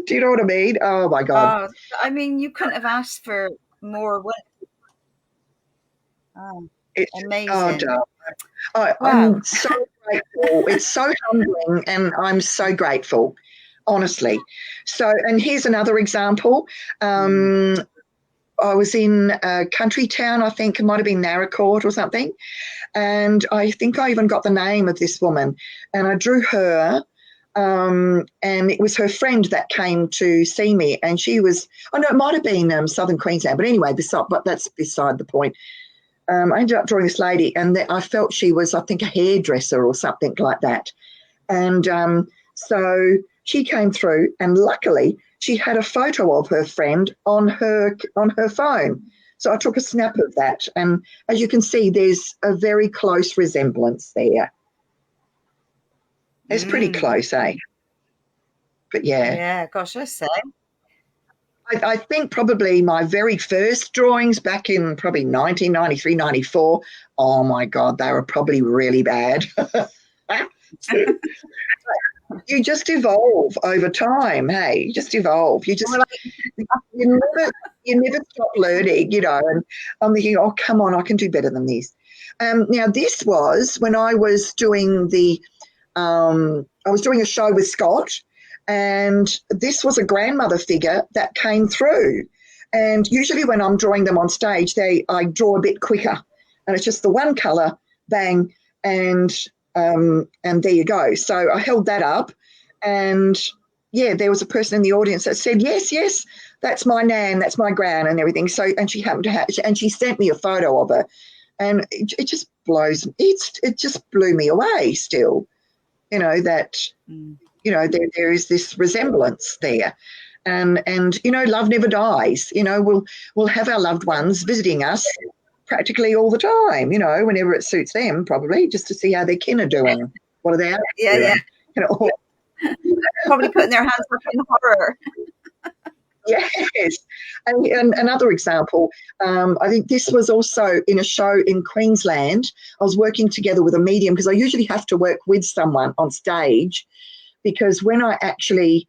Do you know what I mean? Oh, my God. I mean, you couldn't have asked for more. Amazing. Wow. I'm so grateful. It's so humbling, and I'm so grateful, honestly. So, and here's another example. I was in a country town, I think it might have been Narracourt or something, and I think I even got the name of this woman, and I drew her. And it was her friend that came to see me, and she was, it might have been Southern Queensland, but anyway, but that's beside the point. I ended up drawing this lady, and I felt she was, I think, a hairdresser or something like that. And so she came through, and luckily she had a photo of her friend on her phone. So I took a snap of that, and as you can see, there's a very close resemblance there. It's pretty close, eh? But yeah. Yeah, gosh, I say. I think probably my very first drawings back in probably 1993, 94, oh, my God, they were probably really bad. you just evolve over time. Hey, you just evolve. You never stop learning, and I'm thinking, oh, come on, I can do better than this. Now this was when I was doing a show with Scott, and this was a grandmother figure that came through. And usually when I'm drawing them on stage, I draw a bit quicker, and it's just the one colour, bang, and there you go. So I held that up, and yeah, there was a person in the audience that said, yes, that's my nan, that's my gran, and everything. So, and she happened to and she sent me a photo of her, and it just it just blew me away still, that, there is this resemblance there. And love never dies. We'll have our loved ones visiting us practically all the time, whenever it suits them, probably, just to see how their kin are doing. What are they doing? Yeah. Probably putting their hands up in horror. Yes. And another example, I think this was also in a show in Queensland. I was working together with a medium, because I usually have to work with someone on stage, because when I actually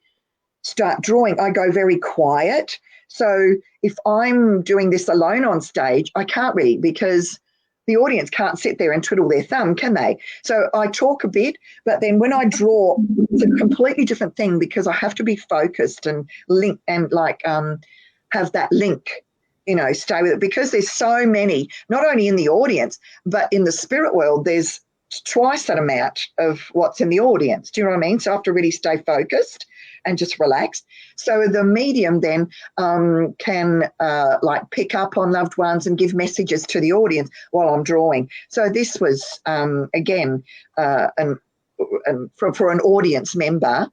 start drawing, I go very quiet. So if I'm doing this alone on stage, I can't really, because the audience can't sit there and twiddle their thumb, can they? So I talk a bit, but then when I draw, it's a completely different thing, because I have to be focused and link and have that link, stay with it, because there's so many, not only in the audience, but in the spirit world, there's twice that amount of what's in the audience. Do you know what I mean? So I have to really stay focused and just relax. So the medium then can pick up on loved ones and give messages to the audience while I'm drawing. So this was, again, for an audience member.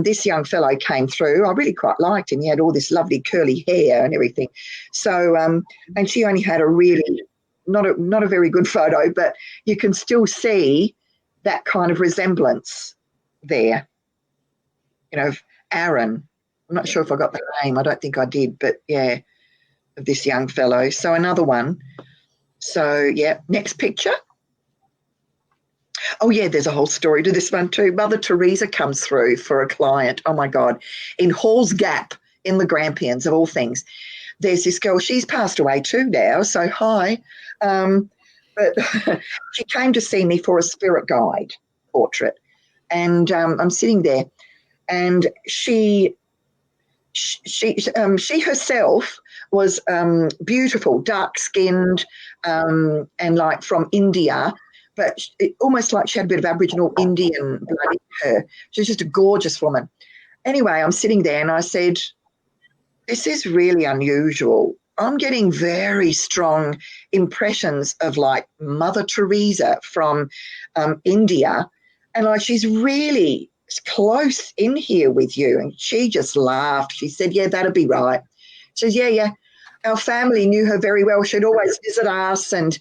This young fellow came through. I really quite liked him. He had all this lovely curly hair and everything. So, and she only had a really, not a very good photo, but you can still see that kind of resemblance there. Aaron. I'm not sure if I got the name. I don't think I did, but yeah, of this young fellow. So another one. So, yeah, next picture. Oh, yeah, there's a whole story to this one too. Mother Teresa comes through for a client. Oh, my God. In Hall's Gap in the Grampians, of all things. There's this girl. She's passed away too now, so hi. But she came to see me for a spirit guide portrait. And I'm sitting there. And she herself was beautiful, dark-skinned, and like from India, but almost like she had a bit of Aboriginal Indian blood in her. She was just a gorgeous woman. Anyway, I'm sitting there and I said, this is really unusual. I'm getting very strong impressions of like Mother Teresa from India, and like she's really close in here with you. And she just laughed. She said, yeah, that'd be right. She says, yeah, our family knew her very well. She'd always visit us, and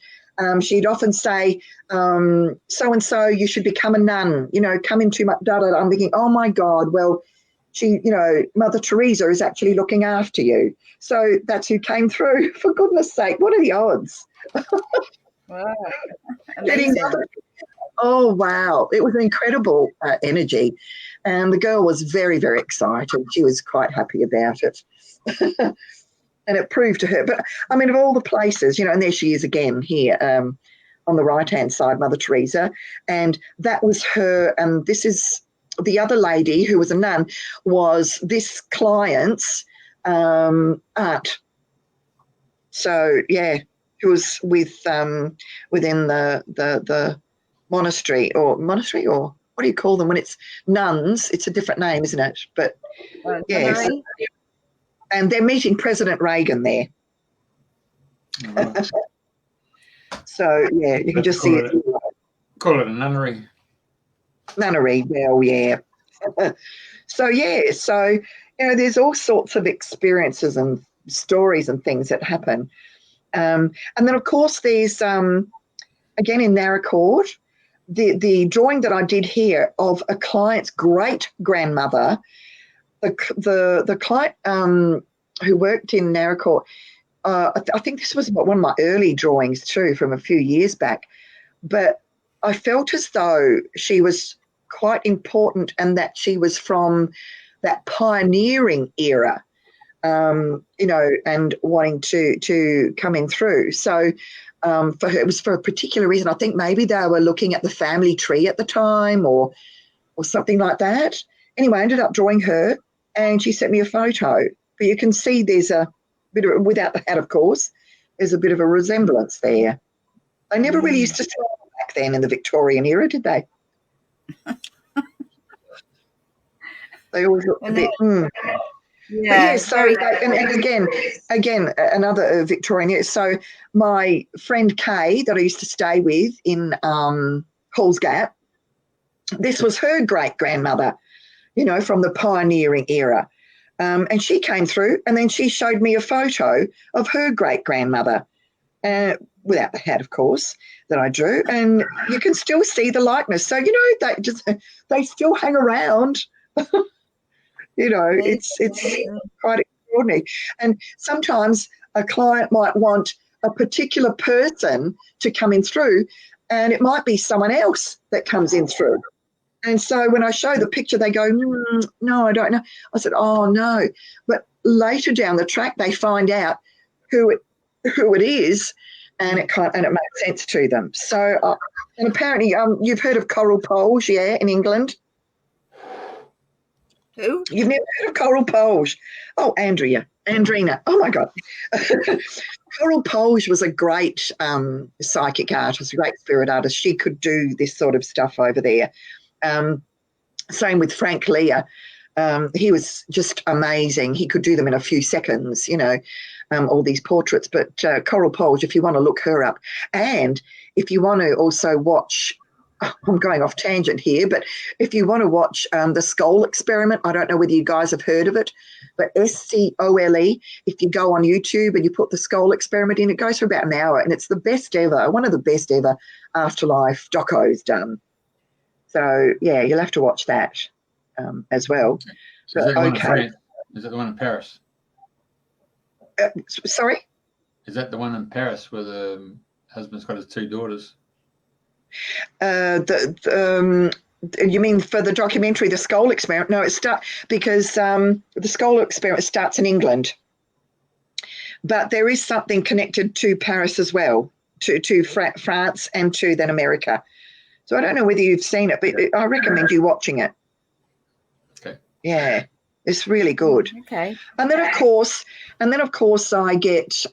she'd often say, so-and-so, you should become a nun, come into my da-da-da. I'm thinking, oh my God, well, she, Mother Teresa is actually looking after you. So that's who came through. For goodness sake, what are the odds? Wow. Amazing. Oh, wow. It was an incredible energy. And the girl was very, very excited. She was quite happy about it. And it proved to her. But, I mean, of all the places, and there she is again here on the right-hand side, Mother Teresa. And that was her. And this is the other lady who was a nun, was this client's aunt. So, yeah, who was within the monastery or what do you call them when it's nuns? It's a different name, isn't it? But yes, and they're meeting President Reagan there. So yeah, you can just see it. Call it a nunnery. Nunnery, well, yeah. So yeah, so there's all sorts of experiences and stories and things that happen, and then of course there's again in Narracourt. The drawing that I did here of a client's great grandmother, the client who worked in Narracourt, I think this was one of my early drawings too from a few years back, but I felt as though she was quite important, and that she was from that pioneering era, you know, and wanting to come in through. So for her, it was for a particular reason. I think maybe they were looking at the family tree at the time or something like that. Anyway, I ended up drawing her, and she sent me a photo. But you can see there's a bit of, without the hat, of course, there's a bit of a resemblance there. They never really used to smile back then in the Victorian era, did they? They always looked a bit. Yeah. So and again, another Victorian era. So my friend Kay, that I used to stay with in Halls Gap, this was her great grandmother, you know, from the pioneering era. And she came through, and then she showed me a photo of her great grandmother, without the hat, of course, that I drew, and you can still see the likeness. So, you know, they still hang around. You know, it's quite extraordinary. And sometimes a client might want a particular person to come in through, and it might be someone else that comes in through. And so when I show the picture, they go, no, I don't know. I said, oh, no. But later down the track, they find out who it is, and it makes sense to them. So, and apparently you've heard of coral poles, yeah, in England? Who? You've never heard of coral poles? Oh, Andrena. Oh, my God. Coral Polge was a great psychic artist, a great spirit artist. She could do this sort of stuff over there. Same with Frank Lear. He was just amazing. He could do them in a few seconds, you know, all these portraits. But Coral Polge, if you want to look her up, and if you want to also watch, I'm going off tangent here, but if you want to watch the Skull Experiment, I don't know whether you guys have heard of it, but SCOLE, if you go on YouTube and you put the Skull Experiment in, it goes for about an hour, and it's the best ever, one of the best ever afterlife docos done. So, yeah, you'll have to watch that as well. So is that the one in France? Is that the one in Paris? Sorry? Is that the one in Paris where the husband's got his two daughters? You mean for the documentary, The Skull Experiment? No, because the Skull Experiment starts in England. But there is something connected to Paris as well, to France and to then America. So I don't know whether you've seen it, but I recommend you watching it. Okay. Yeah, it's really good. Okay. And then of course I get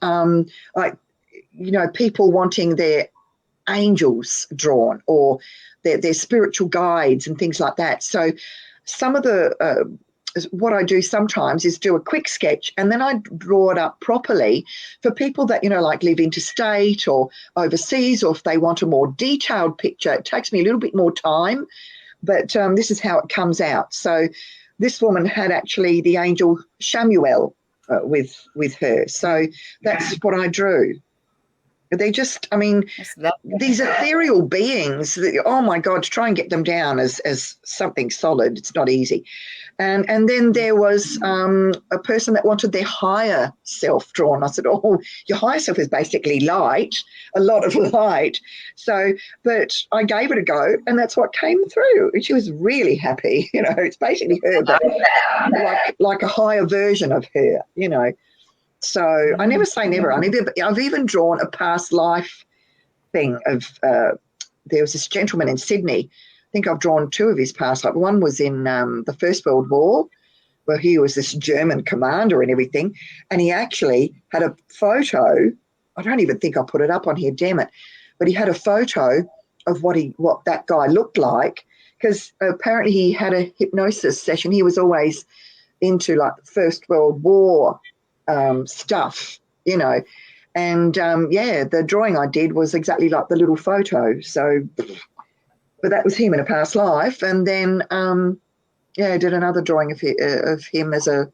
like, you know, people wanting their angels drawn or their spiritual guides and things like that. So some of the what I do sometimes is do a quick sketch, and then I draw it up properly for people that, you know, like live interstate or overseas, or if they want a more detailed picture. It takes me a little bit more time, but this is how it comes out. So this woman had actually the angel Shamuel with her. So that's what I drew. They just, I mean, these ethereal beings, oh my God, to try and get them down as something solid, it's not easy. And then there was a person that wanted their higher self drawn. I said, oh, your higher self is basically light, a lot of light. So, but I gave it a go, and that's what came through. She was really happy. You know, it's basically her, but like a higher version of her, you know. So I never say never. I've even drawn a past life thing of there was this gentleman in Sydney. I think I've drawn two of his past life. One was in the First World War, where he was this German commander and everything, and he actually had a photo. I don't even think I put it up on here, damn it. But he had a photo of what that guy looked like, because apparently he had a hypnosis session. He was always into like First World War stuff, you know, and the drawing I did was exactly like the little photo. So, but that was him in a past life, and then I did another drawing of him as I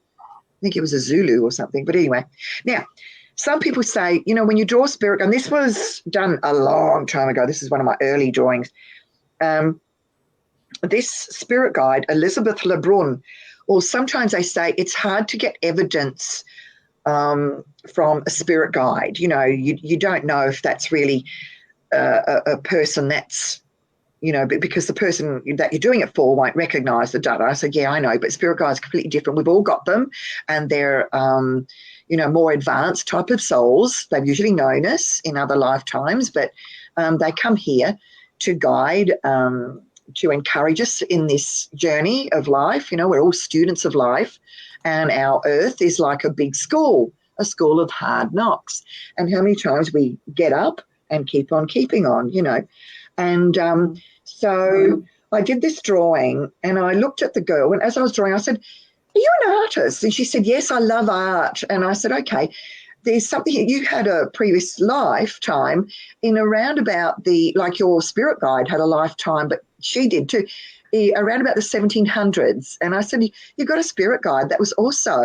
think he was a Zulu or something. But anyway, now some people say, you know, when you draw spirit, and this was done a long time ago. This is one of my early drawings. This spirit guide, Elizabeth Lebrun, or sometimes they say it's hard to get evidence from a spirit guide. You know, you don't know if that's really a person that's, you know, because the person that you're doing it for won't recognize the data. I said, yeah, I know, but spirit guides are completely different. We've all got them, and they're, you know, more advanced type of souls. They've usually known us in other lifetimes, but they come here to guide, to encourage us in this journey of life. You know, we're all students of life, and our earth is like a big school, a school of hard knocks. And how many times we get up and keep on keeping on, you know. And so I did this drawing, and I looked at the girl, and as I was drawing, I said, are you an artist? And she said, yes, I love art. And I said, okay, there's something, you had a previous lifetime in around about like your spirit guide had a lifetime, but she did too, around about the 1700s. And I said, you got a spirit guide that was also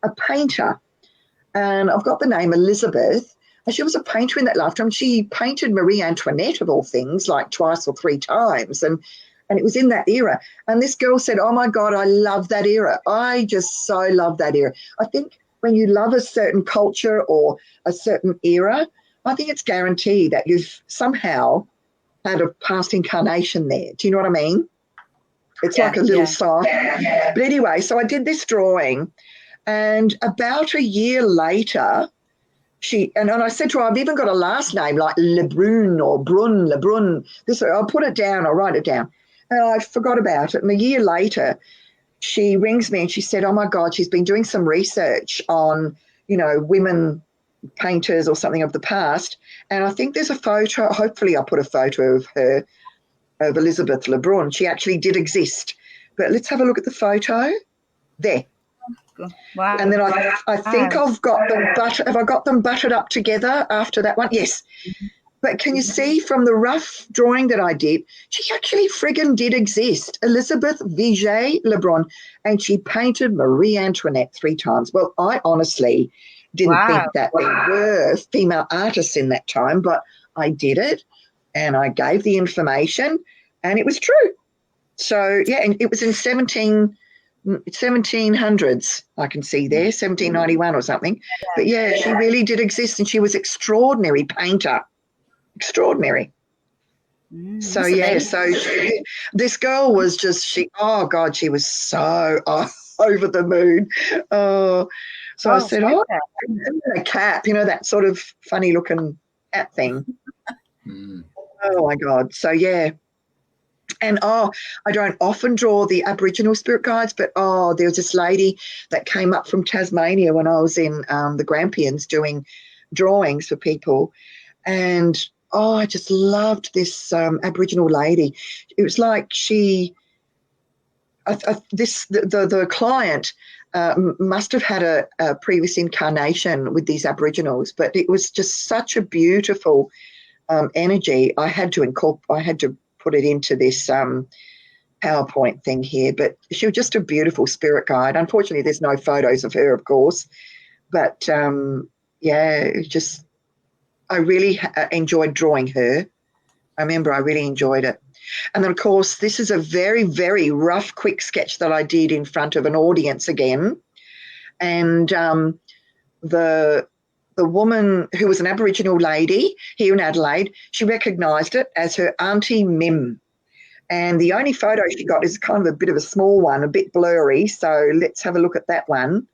a painter. And I've got the name Elizabeth. And she was a painter in that lifetime. She painted Marie Antoinette, of all things, like twice or three times. And it was in that era. And this girl said, oh, my God, I love that era. I just so love that era. I think when you love a certain culture or a certain era, I think it's guaranteed that you've somehow had a past incarnation there. Do you know what I mean? It's like a little sign. But anyway, so I did this drawing, and about a year later, and I said to her, I've even got a last name like Lebrun or Lebrun. I'll put it down, I'll write it down. And I forgot about it. And a year later, she rings me and she said, oh, my God, she's been doing some research on, you know, women painters or something of the past. And I think there's a photo, hopefully I'll put a photo of her, of Elizabeth Lebrun. She actually did exist. But let's have a look at the photo. There. Wow. And then I think I've got them have I got them buttered up together after that one? Yes. But can you see from the rough drawing that I did, she actually friggin' did exist, Elizabeth Vigée Lebrun, and she painted Marie Antoinette 3 times. Well, I honestly didn't think that there were female artists in that time, but I did it, and I gave the information, and it was true. So, yeah, and it was in 1700s, I can see there, 1791 or something. But, yeah, she really did exist, and she was extraordinary painter. Extraordinary. So yeah, this girl was just she was so over the moon. I said, a cap, you know, that sort of funny looking hat thing. Oh my God. So yeah. And I don't often draw the Aboriginal spirit guides, but there was this lady that came up from Tasmania when I was in the Grampians doing drawings for people, and I just loved this Aboriginal lady. It was like the client must have had a previous incarnation with these Aboriginals, but it was just such a beautiful energy. I had to put it into this PowerPoint thing here, but she was just a beautiful spirit guide. Unfortunately, there's no photos of her, of course, but I really enjoyed drawing her. I remember I really enjoyed it. And then, of course, this is a very, very rough, quick sketch that I did in front of an audience again. And the woman, who was an Aboriginal lady here in Adelaide, she recognised it as her Auntie Mim. And the only photo she got is kind of a bit of a small one, a bit blurry. So let's have a look at that one.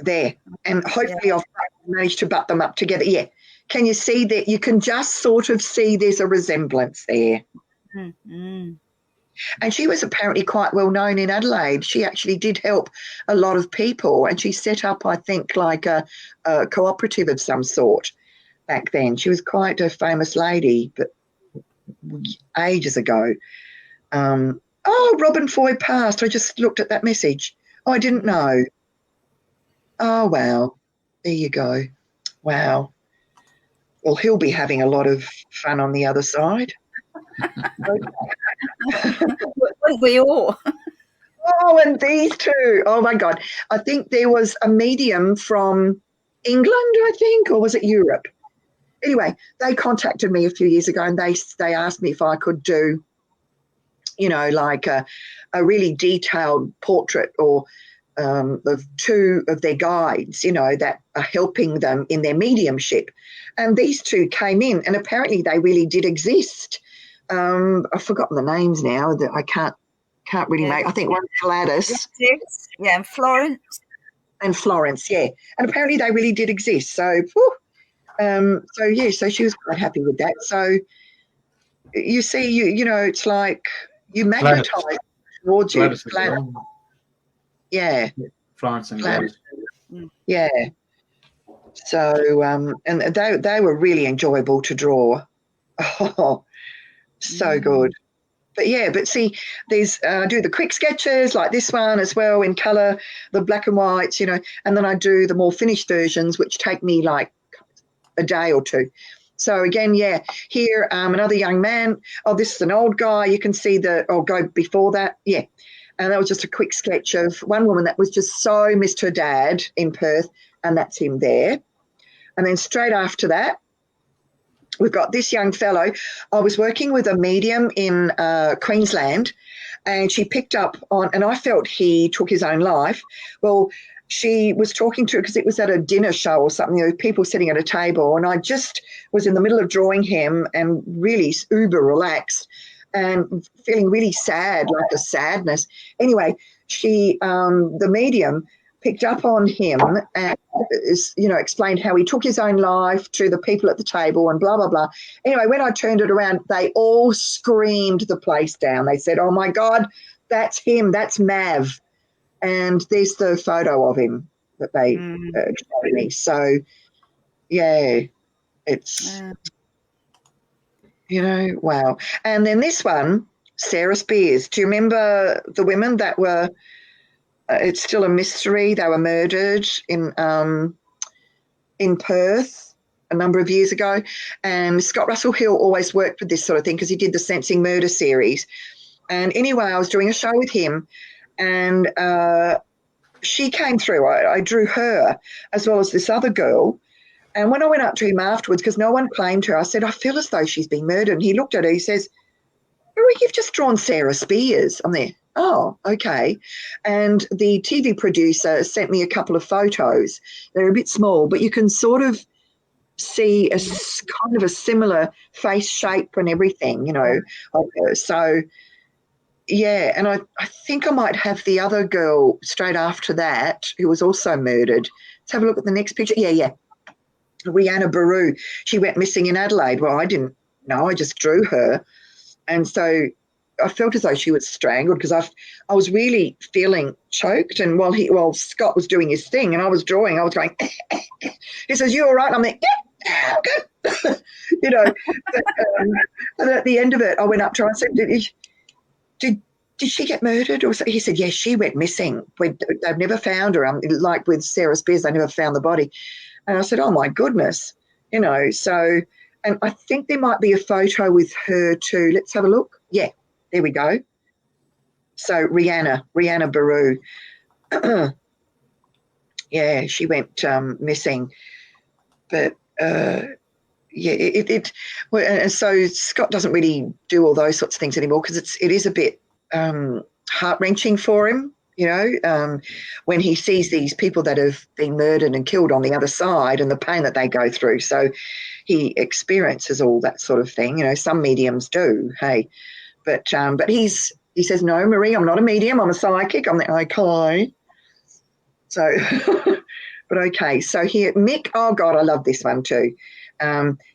There. And hopefully I've managed to butt them up together. Yeah. Can you see that? You can just sort of see there's a resemblance there. Mm-hmm. And she was apparently quite well known in Adelaide. She actually did help a lot of people, and she set up, I think, like a cooperative of some sort back then. She was quite a famous lady, but ages ago. Robin Foy passed. I just looked at that message. Oh, I didn't know. Oh, wow. There you go. Wow. Well, he'll be having a lot of fun on the other side. Wouldn't we all? Oh, and these two. Oh, my God. I think there was a medium from England, I think, or was it Europe? Anyway, they contacted me a few years ago, and they asked me if I could do, you know, like a really detailed portrait or of two of their guides, you know, that are helping them in their mediumship. And these two came in, and apparently they really did exist. I've forgotten the names now. That I can't really make. I think one's Gladys. Yeah, and Florence. And Florence, yeah. And apparently they really did exist. So, so she was quite happy with that. So you see, you know, it's like you magnetize towards you. Yeah. Florence and Gladys. Yeah. So, and they were really enjoyable to draw. Oh, so good. But see, there's I do the quick sketches like this one as well in colour, the black and whites, you know, and then I do the more finished versions, which take me like a day or two. So again, here another young man. Oh, this is an old guy. You can see go before that. Yeah. And that was just a quick sketch of one woman that was just so missed her dad in Perth, and that's him there. And then straight after that, we've got this young fellow. I was working with a medium in Queensland, and she picked up on, and I felt he took his own life. Well, she was talking to, because it was at a dinner show or something, there were people sitting at a table, and I just was in the middle of drawing him and really uber relaxed and feeling really sad, like the sadness. Anyway, she, the medium, picked up on him and, you know, explained how he took his own life to the people at the table and blah, blah, blah. Anyway, when I turned it around, they all screamed the place down. They said, oh, my God, that's him. That's Mav. And there's the photo of him that they showed me. So, yeah, it's, you know, wow. And then this one, Sarah Spears. Do you remember the women that were it's still a mystery. They were murdered in Perth a number of years ago. And Scott Russell Hill always worked with this sort of thing because he did the Sensing Murder series. And anyway, I was doing a show with him, and she came through. I drew her as well as this other girl. And when I went up to him afterwards, because no one claimed her, I said, I feel as though she's been murdered. And he looked at her, he says, Marie, you've just drawn Sarah Spears. I'm there. Oh, okay. And the TV producer sent me a couple of photos. They're a bit small, but you can sort of see a kind of a similar face shape and everything, you know, of her. So, yeah, and I think I might have the other girl straight after that who was also murdered. Let's have a look at the next picture. Yeah. Rihanna Baru. She went missing in Adelaide. Well, I didn't know. I just drew her. And so I felt as though she was strangled because I was really feeling choked. And while Scott was doing his thing and I was drawing, I was going, he says, you all right? And I'm like, yeah, I'm good. You know, and at the end of it, I went up to her and I said, did she get murdered? Or he said, yes, she went missing. They've never found her. Like with Sarah Spears, they never found the body. And I said, oh, my goodness, you know, so, and I think there might be a photo with her too. Let's have a look. Yeah, there we go. So Rihanna Baru. Yeah, she went missing. But, and so Scott doesn't really do all those sorts of things anymore because it is a bit heart-wrenching for him. You know, when he sees these people that have been murdered and killed on the other side and the pain that they go through. So he experiences all that sort of thing. You know, some mediums do, hey. But he says, no, Marie, I'm not a medium. I'm a psychic. I'm like, okay. So, but okay. So here, Mick, oh, God, I love this one too.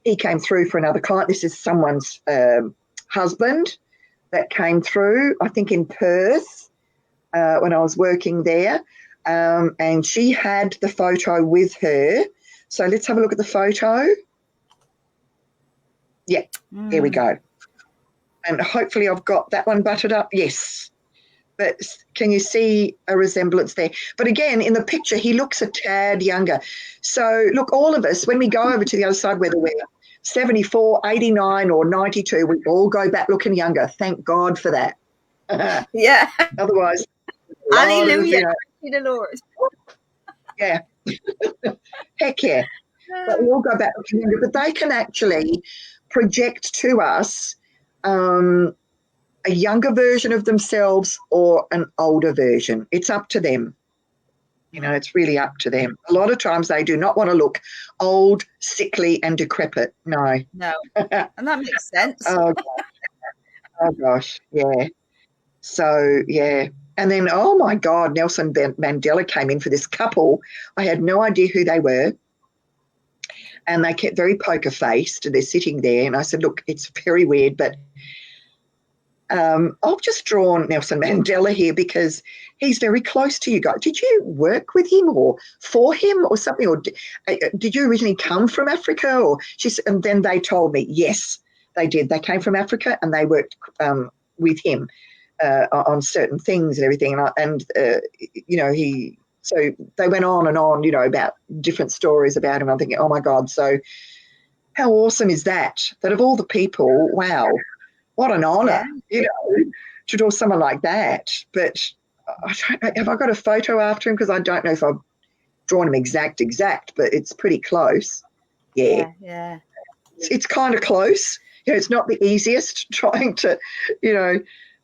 He came through for another client. This is someone's husband that came through, I think in Perth. When I was working there, and she had the photo with her. So let's have a look at the photo. Yeah, There we go. And hopefully I've got that one buttered up. Yes. But can you see a resemblance there? But again, in the picture, he looks a tad younger. So look, all of us, when we go over to the other side, whether we're 74, 89 or 92, we all go back looking younger. Thank God for that. Yeah. Otherwise, hallelujah. The Lord. Yeah. Heck yeah. But we all go back looking younger. But they can actually project to us a younger version of themselves or an older version. It's up to them. You know, it's really up to them. A lot of times they do not want to look old, sickly and decrepit. No. No. And that makes sense. Oh, gosh, yeah. So, yeah. And then, oh, my God, Nelson Mandela came in for this couple. I had no idea who they were. And they kept very poker-faced. They're sitting there. And I said, look, it's very weird, but I've just drawn Nelson Mandela here because he's very close to you guys. Did you work with him or for him or something? Or did you originally come from Africa? Or and then they told me, yes, they did. They came from Africa and they worked with him on certain things and everything. And you know, so they went on and on, you know, about different stories about him. I'm thinking, oh, my God, so how awesome is that? That of all the people, wow, what an honour, you know, to draw someone like that. But I don't know, have I got a photo after him? Because I don't know if I've drawn him exact, but it's pretty close. Yeah. It's kind of close. You know, it's not the easiest trying to, you know,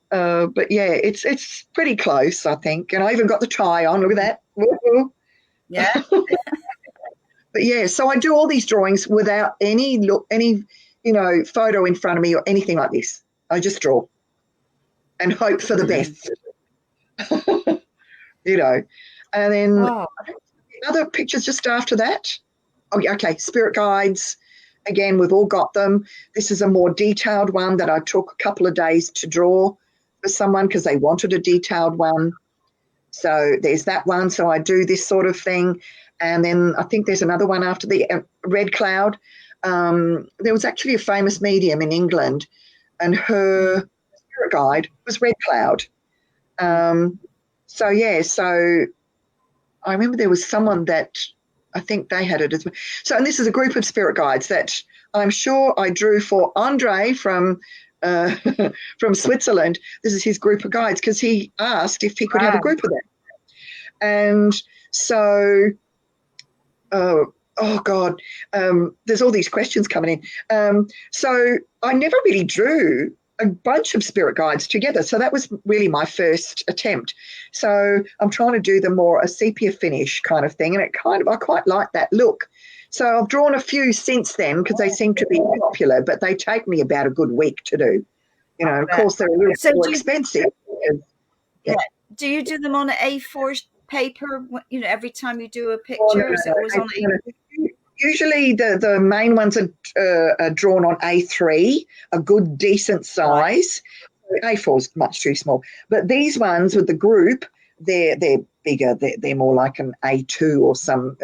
but yeah, it's pretty close, I think. And I even got the tie on. Look at that. Woo-hoo. Yeah. But yeah, so I do all these drawings without any, you know, photo in front of me or anything like this. I just draw and hope for the best, you know. And then other pictures just after that. Oh, okay, spirit guides. Again, we've all got them. This is a more detailed one that I took a couple of days to draw for someone because they wanted a detailed one. So there's that one. So I do this sort of thing. And then I think there's another one after the red cloud. There was actually a famous medium in England and her spirit guide was red cloud. So I remember there was someone that I think they had it as well. So, and this is a group of spirit guides that I'm sure I drew for Andre from Switzerland. This is his group of guides because he asked if he could have a group of them. And so, oh God, there's all these questions coming in. So I never really drew a bunch of spirit guides together. So that was really my first attempt. So I'm trying to do the more a sepia finish kind of thing. And I quite like that look. So I've drawn a few since then because they seem to be popular, but they take me about a good week to do. You know, of course, they're a little more expensive. Do you do them on an A4 paper, you know, every time you do a picture? Is it always on A4? Usually the main ones are drawn on A3, a good, decent size. Right. A4 is much too small. But these ones with the group, they're bigger. They're more like an A2 or some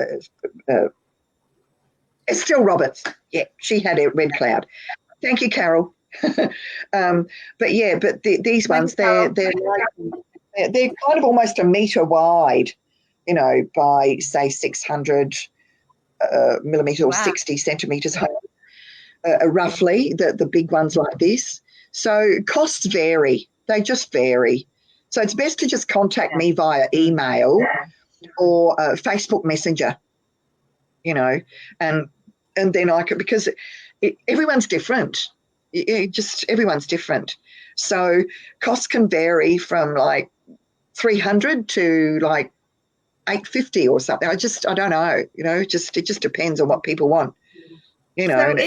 Estelle Roberts. Yeah, she had a red cloud. Thank you, Carol. But these ones, they're kind of almost a metre wide, you know, by, say, 600 millimetre or 60 centimetres roughly, the big ones like this. So costs vary. They just vary. So it's best to just contact me via email or Facebook Messenger, you know, and then I could, because everyone's different. Everyone's different. So costs can vary from like 300 to like 850 or something. I don't know, you know, it just depends on what people want, you know. So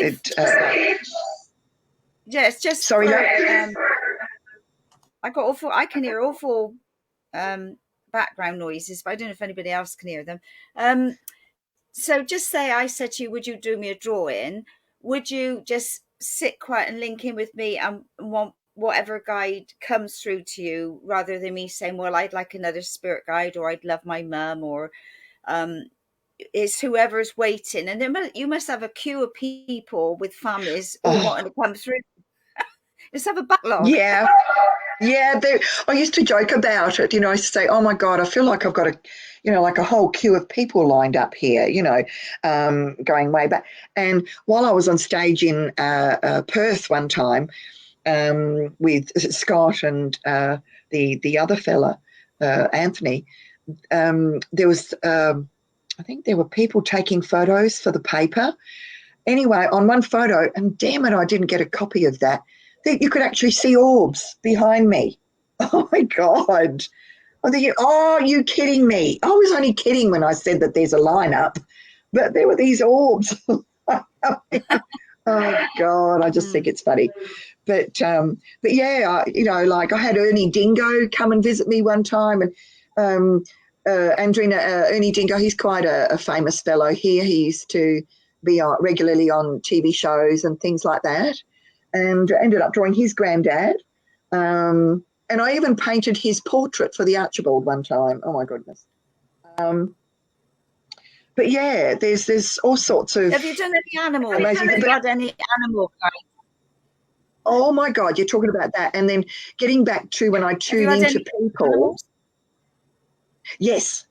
it's just sorry. I can hear awful background noises, but I don't know if anybody else can hear them. So just say I said to you, would you do me a drawing? Would you just sit quiet and link in with me and want whatever guide comes through to you, rather than me saying, well, I'd like another spirit guide, or I'd love my mum, or it's whoever's waiting. And you must have a queue of people with families all wanting to come through. Just have a backlog. Yeah. I used to joke about it. You know, I used to say, oh, my God, I feel like I've got like a whole queue of people lined up here, you know, going way back. And while I was on stage in Perth one time, with Scott and the other fella, Anthony, there was, I think there were people taking photos for the paper. Anyway, on one photo, and damn it, I didn't get a copy of that, you could actually see orbs behind me. Oh, my God. I'm thinking, oh, you kidding me? I was only kidding when I said that there's a lineup, but there were these orbs. Oh God, I just think it's funny. But yeah, like I had Ernie Dingo come and visit me one time, and Andrena, Ernie Dingo, he's quite a famous fellow here. He used to be regularly on TV shows and things like that, and ended up drawing his granddad. And I even painted his portrait for the Archibald one time. Oh my goodness. But yeah, there's all sorts of. Have you done any animals? Amazing. Have you had any animal kind? Oh my God, you're talking about that. And then getting back to when I tune into people. Animals? Yes.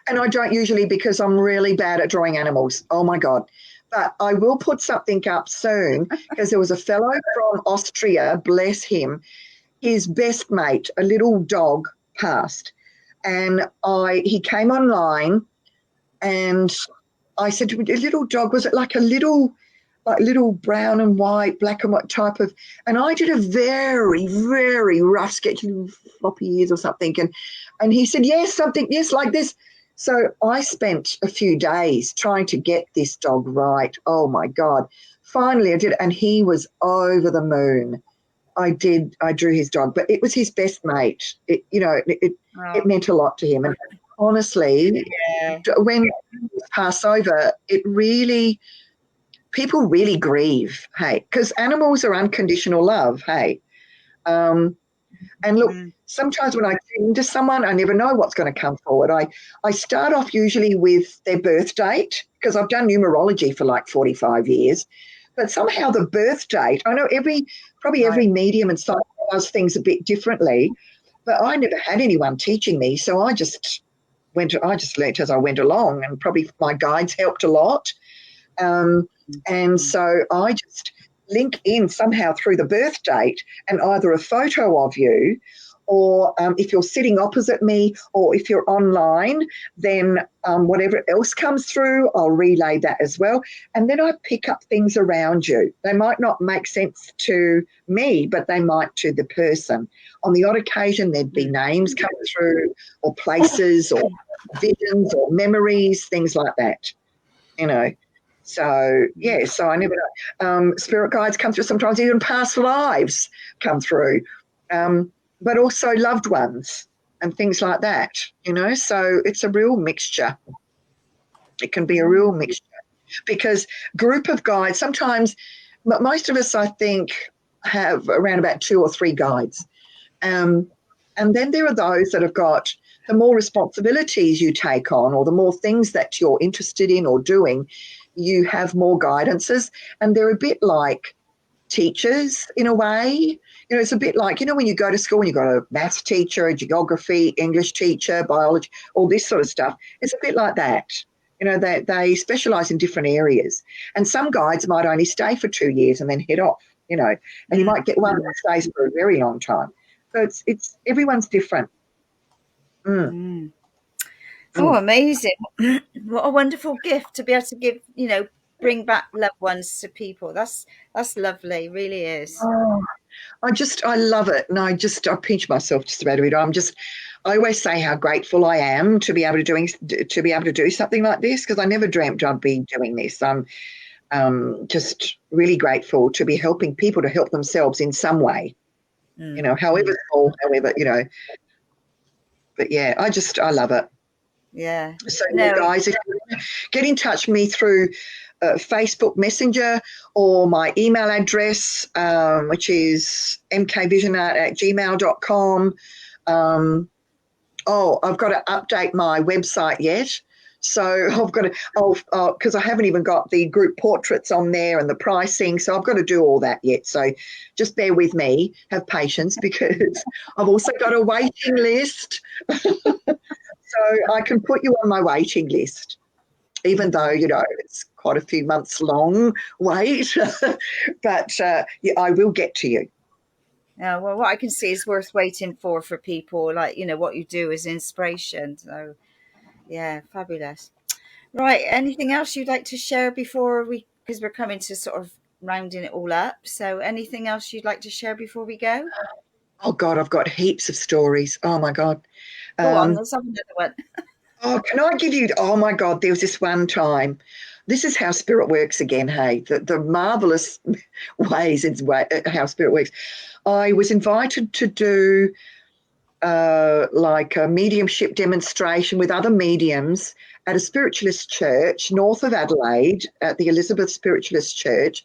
And I don't usually, because I'm really bad at drawing animals. Oh my God. But I will put something up soon, because there was a fellow from Austria, bless him, his best mate, a little dog, passed. And he came online, and I said to him, a little dog, was it like a little brown and white, black and white type of, and I did a very, very rough sketch, floppy ears or something. And he said, yes, like this. So I spent a few days trying to get this dog right. Oh my God. Finally I did it, and he was over the moon. I drew his dog, but it was his best mate. It meant a lot to him. And honestly, when you pass over, people really grieve, hey, because animals are unconditional love, hey. And look, sometimes when I tune into someone, I never know what's going to come forward. I start off usually with their birth date, because I've done numerology for like 45 years, but somehow the birth date, I know every medium and psychic does things a bit differently, but I never had anyone teaching me, so I just learnt as I went along, and probably my guides helped a lot. And so I just link in somehow through the birth date, and either a photo of you, or if you're sitting opposite me, or if you're online, then whatever else comes through, I'll relay that as well. And then I pick up things around you. They might not make sense to me, but they might to the person. On the odd occasion, there'd be names come through, or places, or visions, or memories, things like that, So, yeah, so I never know. Spirit guides come through, sometimes even past lives come through, but also loved ones and things like that, So it's a real mixture. It can be a real mixture, because group of guides, sometimes, most of us, I think, have around about 2 or 3 guides. And then there are those that have got the more responsibilities you take on, or the more things that you're interested in or doing, you have more guidances, and they're a bit like teachers in a way. It's a bit like, when you go to school and you've got a maths teacher, a geography, English teacher, biology, all this sort of stuff. It's a bit like that. They specialise in different areas. And some guides might only stay for 2 years and then head off, and you might get one that stays for a very long time. So it's everyone's different. Oh, amazing. What a wonderful gift to be able to give, bring back loved ones to people. That's lovely, really is. Oh, I love it. And I pinch myself just about every day. I always say how grateful I am to be able to do something like this, because I never dreamt I'd be doing this. I'm just really grateful to be helping people to help themselves in some way, however small, but yeah, I love it. Yeah. So guys, if you want to get in touch with me through Facebook Messenger, or my email address, which is mkvisionart@gmail.com. I've got to update my website yet. So I've got to, because I haven't even got the group portraits on there and the pricing. So I've got to do all that yet. So just bear with me, have patience, because I've also got a waiting list. So I can put you on my waiting list, even though, it's quite a few months long wait, but I will get to you. Yeah, well, what I can see is worth waiting for people, like, what you do is inspiration. So, yeah, fabulous. Right, anything else you'd like to share because we're coming to sort of rounding it all up. So anything else you'd like to share before we go? Oh, God, I've got heaps of stories. Oh, my God. Go on, let's have another one. Oh, can I give you, oh, my God, there was this one time. This is how spirit works again, hey, the marvellous ways it's how spirit works. I was invited to do like a mediumship demonstration with other mediums at a spiritualist church north of Adelaide, at the Elizabeth Spiritualist Church.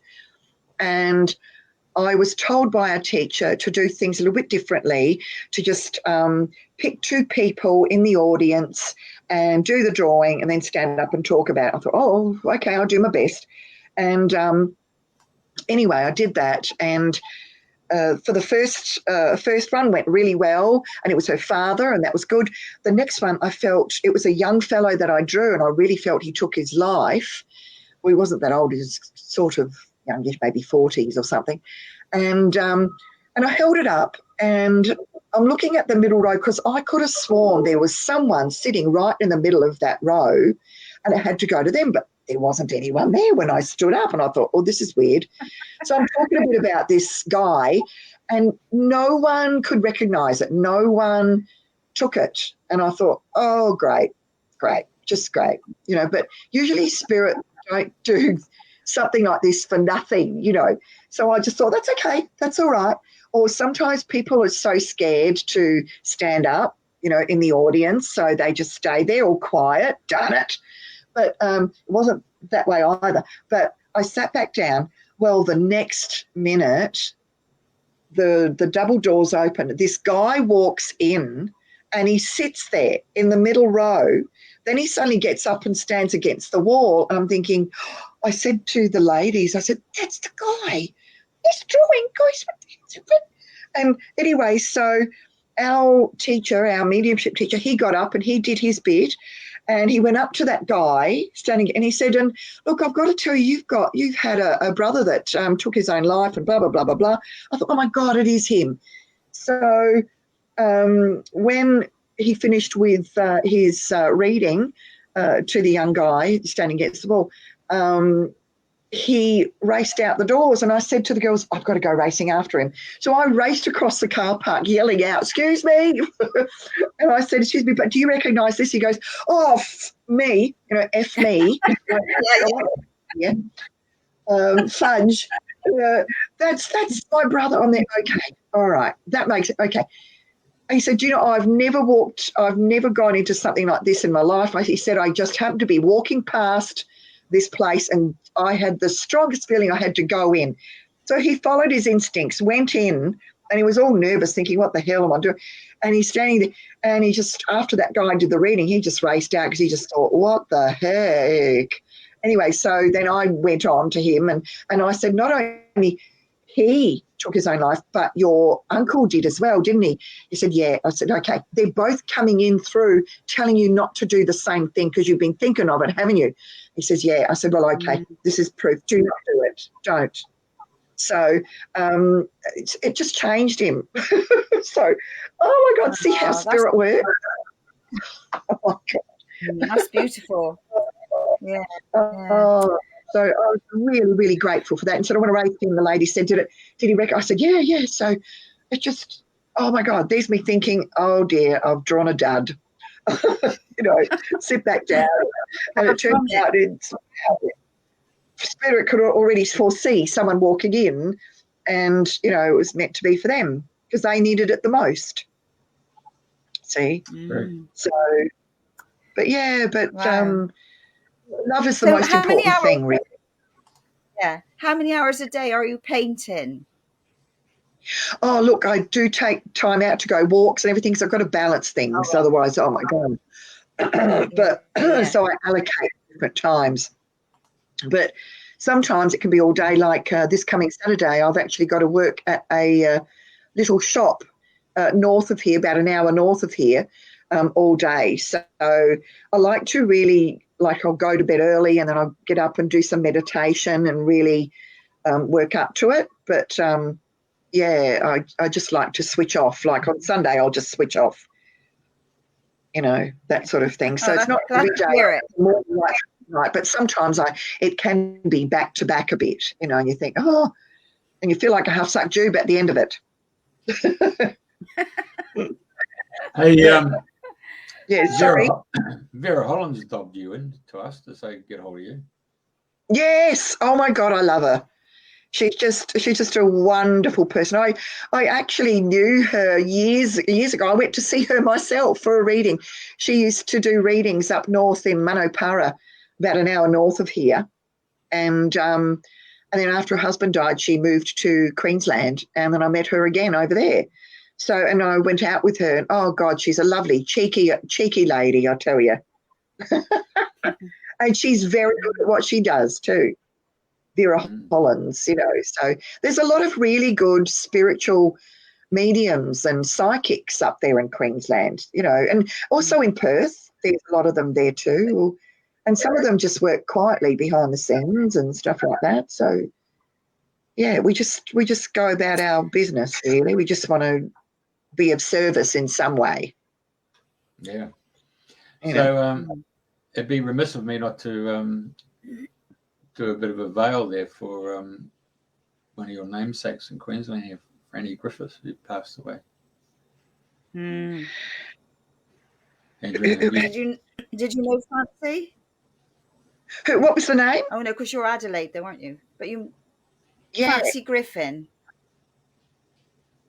And I was told by our teacher to do things a little bit differently, to just pick 2 people in the audience and do the drawing and then stand up and talk about it. I thought, oh, okay, I'll do my best. And anyway, I did that. And for the first one went really well, and it was her father, and that was good. The next one, I felt it was a young fellow that I drew, and I really felt he took his life. Well, he wasn't that old. He was sort of youngish, maybe 40s or something. And I held it up, and I'm looking at the middle row because I could have sworn there was someone sitting right in the middle of that row, and it had to go to them, but there wasn't anyone there when I stood up, and I thought, oh, this is weird. So I'm talking a bit about this guy, and no one could recognise it. No one took it. And I thought, oh, great, just great. You know, but usually spirit don't do something like this for nothing, you know. So I just thought, that's okay, that's all right. Or sometimes people are so scared to stand up, you know, in the audience, so they just stay there all quiet, darn it. But it wasn't that way either. But I sat back down. Well, the next minute, the double doors open. This guy walks in and he sits there in the middle row. Then he suddenly gets up and stands against the wall. And I'm thinking, I said to the ladies, I said, that's the guy. He's drawing, guys. And anyway, so our teacher, our mediumship teacher, he got up and he did his bit. And he went up to that guy standing, and he said, "And look, I've got to tell you, you've had a brother that took his own life, and blah blah blah blah blah." I thought, "Oh my God, it is him." So when he finished with his reading to the young guy standing against the wall, he raced out the doors, and I said to the girls, I've got to go racing after him. So I raced across the car park yelling out, excuse me. And I said, excuse me, but do you recognise this? He goes, oh, me, you know, F me. Yeah. Fudge. That's my brother. I'm there. Okay. All right. That makes it okay. He said, you know, I've never gone into something like this in my life. He said, I just happened to be walking past this place, and I had the strongest feeling I had to go in. So he followed his instincts, went in, and he was all nervous, thinking, what the hell am I doing? And he's standing there, and he just, after that guy did the reading, he just raced out because he just thought, what the heck? Anyway, so then I went on to him, and I said, not only he took his own life, but your uncle did as well, didn't he? He said, yeah. I said, okay, they're both coming in through telling you not to do the same thing because you've been thinking of it, haven't you? He says, yeah. I said, well, okay, this is proof. Do not do it. Don't. So it just changed him. So, oh, my God, see how spirit works? Oh, my God. That's beautiful. Yeah. Oh, so I was really, really grateful for that. And so when I raised him, the lady said, did he reckon? I said, yeah. So it just, oh, my God, there's me thinking, oh, dear, I've drawn a dud. You know, sit back down. And it turned out spirit could already foresee someone walking in, and, you know, it was meant to be for them because they needed it the most. See? So, but yeah, but wow. Love is the most important thing, really. Yeah. How many hours a day are you painting? Oh, look, I do take time out to go walks and everything, so I've got to balance things. Oh, otherwise, oh, my God. But so I allocate different times. But sometimes it can be all day, like this coming Saturday, I've actually got to work at a little shop north of here, about an hour north of here, all day. So I like to really, like, I'll go to bed early and then I'll get up and do some meditation and really work up to it. But, yeah, I just like to switch off. Like on Sunday, I'll just switch off, you know, that sort of thing. So it's not every day, right? But sometimes it can be back to back a bit, you know, and you think, oh, and you feel like a half-sucked jube at the end of it. Hey, Yeah, sorry. Vera Holland's dobbed you in to us to say get hold of you. Yes. Oh my God, I love her. She's just a wonderful person. I actually knew her years ago. I went to see her myself for a reading. She used to do readings up north in Manopara, about an hour north of here. And then after her husband died, she moved to Queensland, and then I met her again over there. So, and I went out with her, and oh God, she's a lovely, cheeky lady, I tell you. And she's very good at what she does too. Vera Hollands, you know. So there's a lot of really good spiritual mediums and psychics up there in Queensland, you know, and also in Perth, there's a lot of them there too. And some of them just work quietly behind the scenes and stuff like that. So yeah, we just go about our business really. We just want to be of service in some way. Yeah. You So it'd be remiss of me not to do a bit of a veil there for one of your namesakes in Queensland here, Franny Griffiths, who passed away. Mm. Andrena, Did you know Fancy? What was the name? Oh no, because you're Adelaide, though, aren't you? But you, Yeah. Fancy Griffin.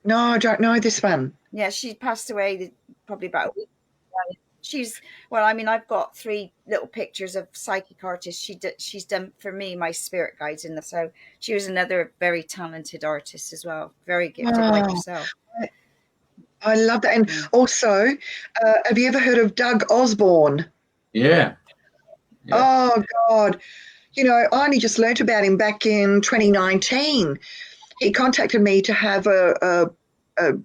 No, I don't know this one. Yeah, she passed away probably about a week ago. Well, I mean, I've got 3 little pictures of psychic artists. She's done for me my spirit guides in them. So she was another very talented artist as well, very gifted like yourself. I love that. And also, have you ever heard of Doug Osborne? Yeah. Oh God, you know, I only just learnt about him back in 2019. He contacted me to have a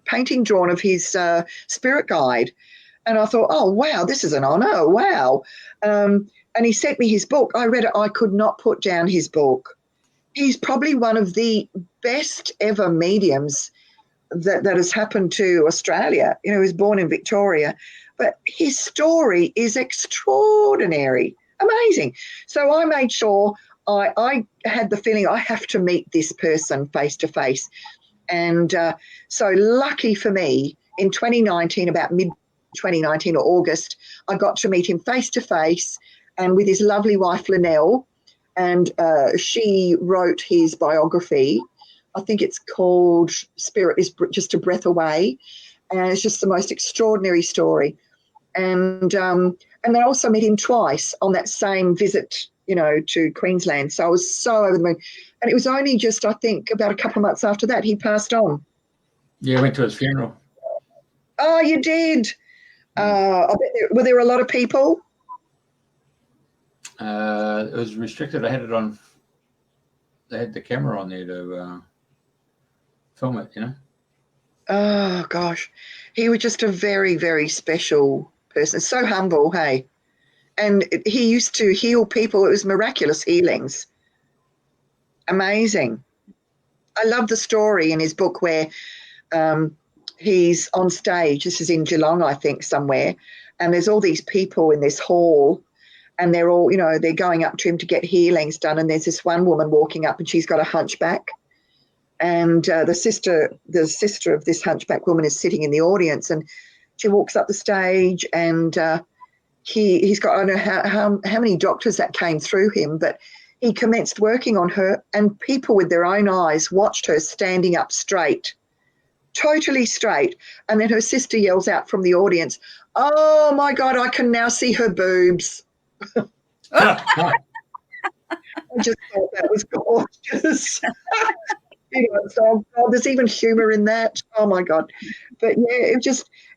painting drawn of his spirit guide. And I thought, oh, wow, this is an honour. Wow. And he sent me his book. I read it. I could not put down his book. He's probably one of the best ever mediums that has happened to Australia. You know, he was born in Victoria. But his story is extraordinary, amazing. So I made sure I had the feeling I have to meet this person face to face. And so lucky for me, in 2019, about mid-2019 or August, I got to meet him face to face and with his lovely wife, Linnell, and she wrote his biography. I think it's called Spirit is Just a Breath Away, and it's just the most extraordinary story. And then I also met him twice on that same visit, you know, to Queensland. So I was so over the moon. And it was only just, I think, about a couple of months after that, he passed on. Yeah, I went to his funeral. Oh, you did? I bet were there a lot of people? It was restricted. I had it on. They had the camera on there to film it, you know. Oh, gosh. He was just a very, very special person. So humble, hey? And he used to heal people. It was miraculous healings. Amazing. I love the story in his book where he's on stage. This is in Geelong, I think, somewhere. And there's all these people in this hall, and they're all, you know, they're going up to him to get healings done. And there's this one woman walking up, and she's got a hunchback. And the sister of this hunchback woman is sitting in the audience, and she walks up the stage, and he's got, I don't know how many doctors that came through him, but he commenced working on her, and people with their own eyes watched her standing up straight, totally straight. And then her sister yells out from the audience, "Oh my God, I can now see her boobs." I just thought that was gorgeous. You know, so God, there's even humour in that. Oh my God. But yeah,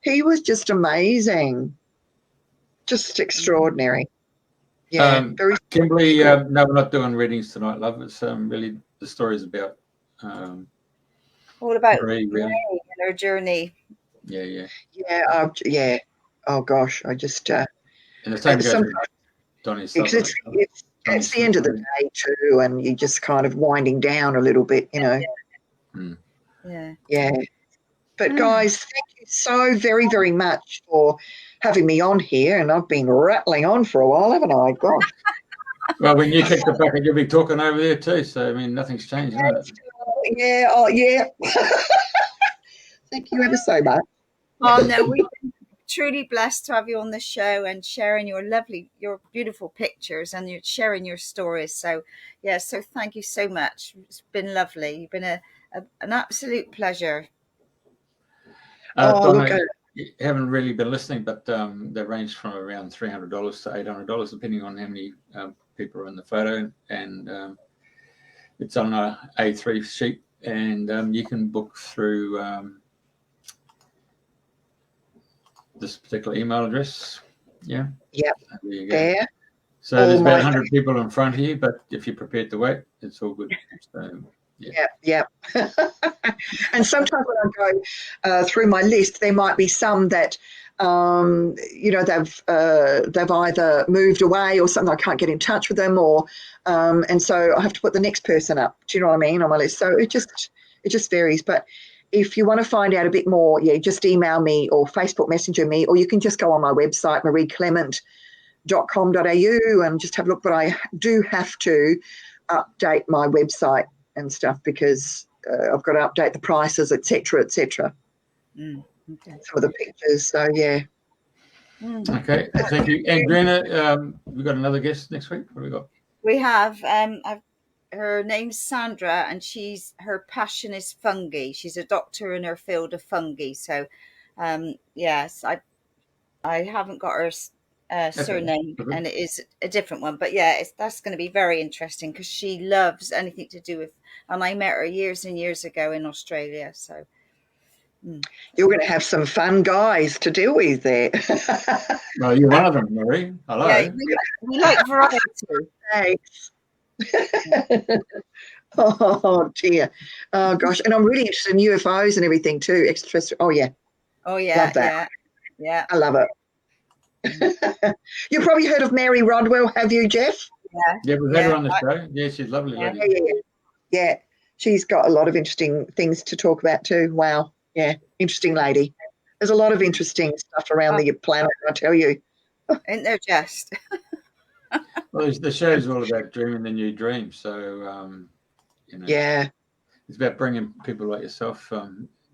he was just amazing. Just extraordinary. Yeah. Kimberly, no, we're not doing readings tonight, love. It's really the story's about all about Marie, really. and her journey. Yeah. Yeah. Oh gosh, I just and the same goes with Donnie Sutherland. It's the end of the day too, and you're just kind of winding down a little bit, you know. Yeah. But guys, thank you so very, very much for having me on here, and I've been rattling on for a while, haven't I? Gosh. Well, when you kick the bucket, you'll be talking over there too. So I mean, nothing's changed, has it? Yeah. Oh, yeah. Thank you ever so much. Oh no, we've been truly blessed to have you on the show and sharing your beautiful pictures and you're sharing your stories. So yeah, so thank you so much. It's been lovely. You've been an absolute pleasure. Oh, Donna, you haven't really been listening, but they range from around $300 to $800, depending on how many people are in the photo. And it's on a A3 sheet, and you can book through this particular email address. Yeah. Yep. There you go. There. So there's about 100 people in front of you, but if you're prepared to wait, it's all good. So, yeah. And sometimes when I go through my list, there might be some that they've either moved away or something. I can't get in touch with them, or and so I have to put the next person up. Do you know what I mean, on my list? So it just varies. But if you want to find out a bit more, just email me or Facebook Messenger me, or you can just go on my website, marieclement.com.au, and just have a look. But I do have to update my website and stuff because I've got to update the prices, etc., etc. Okay. Some of the pictures. So yeah. Okay, thank you, Andrena. We've got another guest next week. What do we got? We have her name's Sandra, and her passion is fungi. She's a doctor in her field of fungi. So yes, I haven't got her surname, and it is a different one. But yeah, that's going to be very interesting because she loves anything to do with. And I met her years and years ago in Australia. So you're going to have some fun guys to deal with there. Well, you're one of them, Marie. Hello. Yeah, we like variety. Thanks. Oh dear. Oh gosh. And I'm really interested in UFOs and everything too. Extraterrestrial. Oh yeah. Love that. Yeah. I love it. You've probably heard of Mary Rodwell, have you, Jeff? Yeah, we've had her on the show. Yeah, she's a lovely lady. Yeah. She's got a lot of interesting things to talk about too. Wow. Yeah. Interesting lady. There's a lot of interesting stuff around the planet, I tell you. Ain't there just? Well, the show's all about dreaming the new dream. So, it's about bringing people like yourself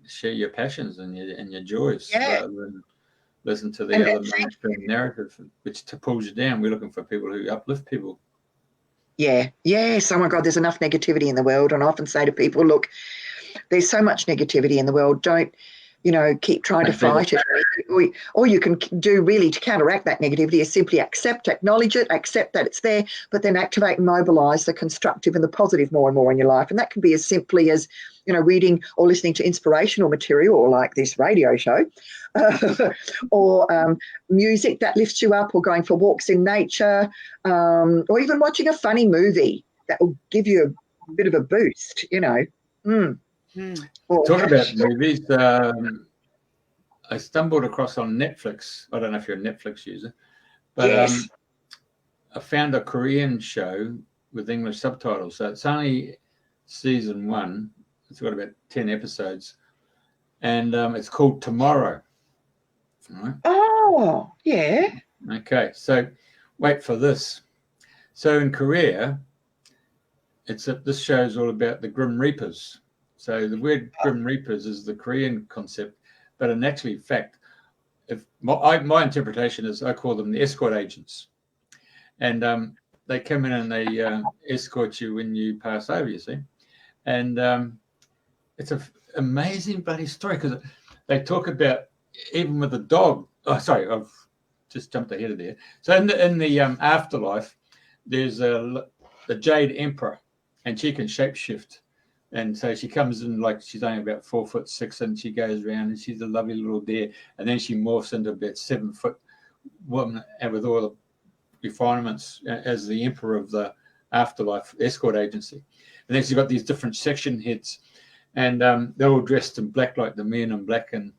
share your passions and your joys rather than listen to the other mainstream narrative, which pulls you down. We're looking for people who uplift people. Yeah. Yes. Oh my God, there's enough negativity in the world. And I often say to people, look, there's so much negativity in the world. Don't, keep trying to fight it. All you can do really to counteract that negativity is simply acknowledge it, accept that it's there, but then activate and mobilize the constructive and the positive more and more in your life. And that can be as simply as, reading or listening to inspirational material like this radio show, or music that lifts you up, or going for walks in nature, or even watching a funny movie that will give you a bit of a boost, Talking about movies, I stumbled across on Netflix. I don't know if you're a Netflix user, but I found a Korean show with English subtitles. So it's only season 1. It's got about 10 episodes, and it's called Tomorrow. All right. Oh, yeah. Okay, so wait for this. So in Korea, this show is all about the Grim Reapers. So the word Grim Reapers is the Korean concept, but in actually fact, my interpretation is I call them the escort agents, and they come in and they escort you when you pass over. You see, and it's an amazing bloody story because they talk about even with the dog. Oh, sorry, I've just jumped ahead of there. So in the afterlife, there's the Jade Emperor, and she can shapeshift. And so she comes in like she's only about 4'6", and she goes around and she's a lovely little deer. And then she morphs into about 7-foot woman, and with all the refinements as the emperor of the afterlife escort agency. And then she's got these different section heads, and they're all dressed in black like the men in black. And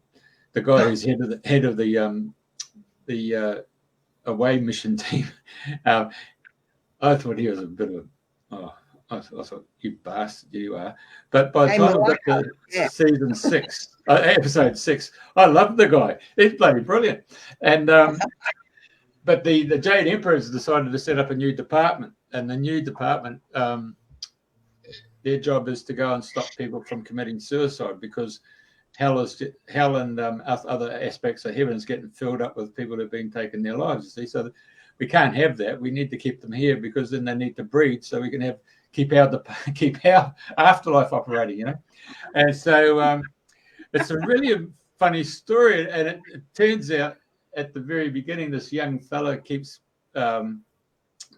the guy who's head of the away mission team, I thought he was a bit of I thought, you bastard, you are. But by the time I got to season 6, episode 6, I loved the guy. He's bloody brilliant. And but the Jade Emperors decided to set up a new department, and the new department, their job is to go and stop people from committing suicide, because hell and other aspects of heaven is getting filled up with people who've been taking their lives. You see, so we can't have that. We need to keep them here because then they need to breed, so we can keep our afterlife operating. You know, and so it's a really funny story, and it turns out at the very beginning, this young fellow keeps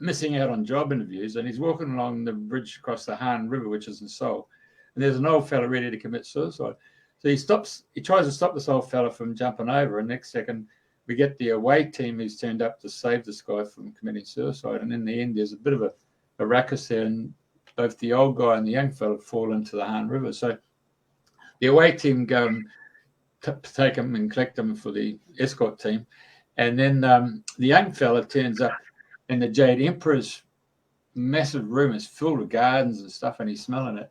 missing out on job interviews, and he's walking along the bridge across the Han River, which is in Seoul, and there's an old fella ready to commit suicide. So he tries to stop this old fella from jumping over, and next second we get the away team who's turned up to save this guy from committing suicide. And in the end, there's a bit of a ruckus there, and both the old guy and the young fella fall into the Han River. So the away team go and take him and collect him for the escort team. And then the young fella turns up in the Jade Emperor's massive room. Is filled with gardens and stuff, and he's smelling it.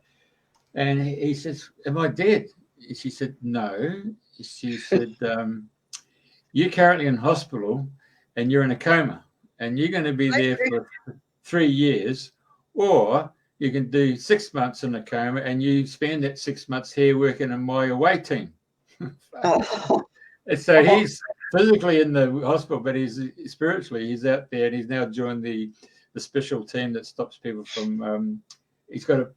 And he says, "Am I dead?" She said, "No." She said, "You're currently in hospital and you're in a coma, and you're going to be there for 3 years, or you can do 6 months in a coma and you spend that 6 months here working in my away team." And so he's physically in the hospital, but he's spiritually, he's out there, and he's now joined the special team that stops people from, he's got to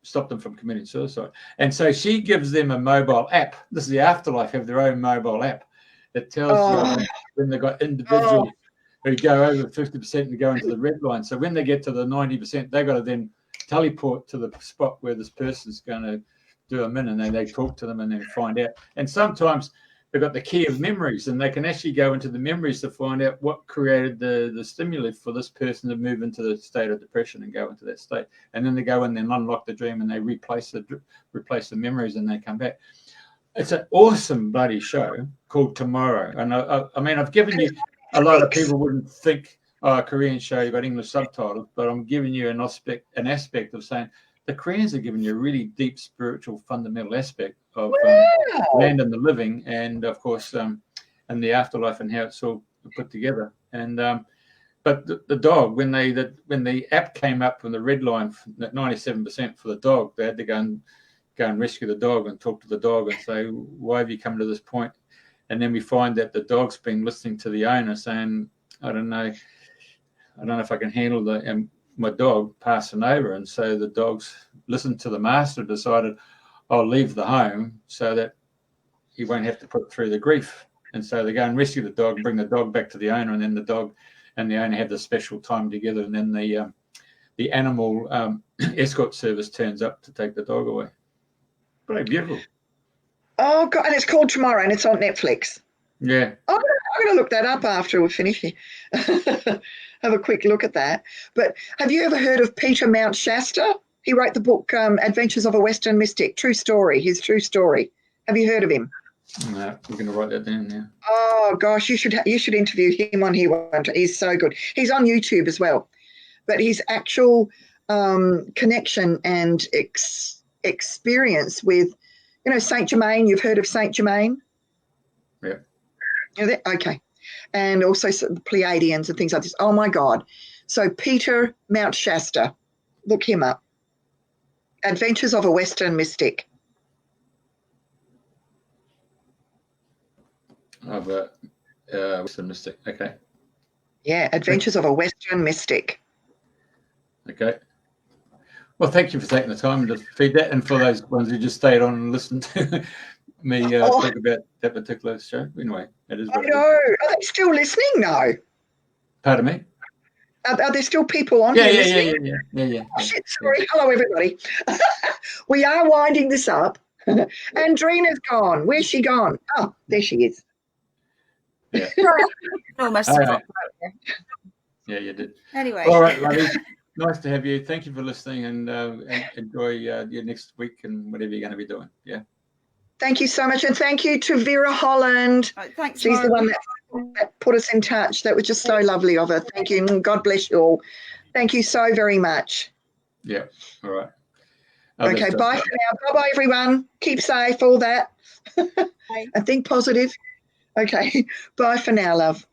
stop them from committing suicide. And so she gives them a mobile app. This is the afterlife, have their own mobile app that tells you when they've got individuals who go over 50% and go into the red line. So when they get to the 90%, they've got to then teleport to the spot where this person's going to do a minute, and then they talk to them and then find out. And sometimes they've got the key of memories, and they can actually go into the memories to find out what created the stimuli for this person to move into the state of depression and go into that state. And then they go in and unlock the dream, and they replace the memories, and they come back. It's an awesome bloody show called Tomorrow. And I mean, I've given you, a lot of people wouldn't think, a Korean show, you've got English subtitles, but I'm giving you an aspect of saying the Koreans are giving you a really deep spiritual fundamental aspect of land and the living, and of course and the afterlife and how it's all put together. And but the dog, when the app came up from the red line at 97% for the dog, they had to go and rescue the dog and talk to the dog and say, "Why have you come to this point?" And then we find that the dog's been listening to the owner saying, I don't know if I can handle my dog passing over. And so the dog's listened to the master, decided, I'll leave the home so that he won't have to put through the grief. And so they go and rescue the dog, bring the dog back to the owner, and then the dog and the owner have the special time together. And then the animal escort service turns up to take the dog away. Pretty beautiful. Oh, God, and it's called Tomorrow, and it's on Netflix. Yeah. I'm going to look that up after we finish here. Have a quick look at that. But have you ever heard of Peter Mount Shasta? He wrote the book Adventures of a Western Mystic, true story, his true story. Have you heard of him? No, we're going to write that down now. Oh, gosh, you should interview him on here. He's so good. He's on YouTube as well. But his actual connection and experience with, Saint Germain. You've heard of Saint Germain? Yeah. You know that? Okay. And also the Pleiadians and things like this. Oh, my God. So Peter Mount Shasta, look him up. Adventures of a Western Mystic. Of a Western Mystic. Okay. Yeah, Adventures of a Western Mystic. Okay. Well, thank you for taking the time to feed that, and for those ones who just stayed on and listened to me talk about that particular show. Anyway, it is. I know. Are they still listening? No. Pardon me? Are there still people on here listening? Yeah. Oh, shit, sorry. Hello, everybody. We are winding this up. Andrena's gone. Where's she gone? Oh, there she is. Yeah. Almost. Yeah, you did. Anyway. All right, lovely. Nice to have you. Thank you for listening, and enjoy your next week and whatever you're going to be doing. Yeah. Thank you so much. And thank you to Vera Holland. Thanks, She's Mark. the one that put us in touch. That was just so lovely of her. Thank you. And God bless you all. Thank you so very much. Yeah. All right. Okay. Bye for now. Bye-bye, everyone. Keep safe, all that. Bye. And think positive. Okay. Bye for now, love.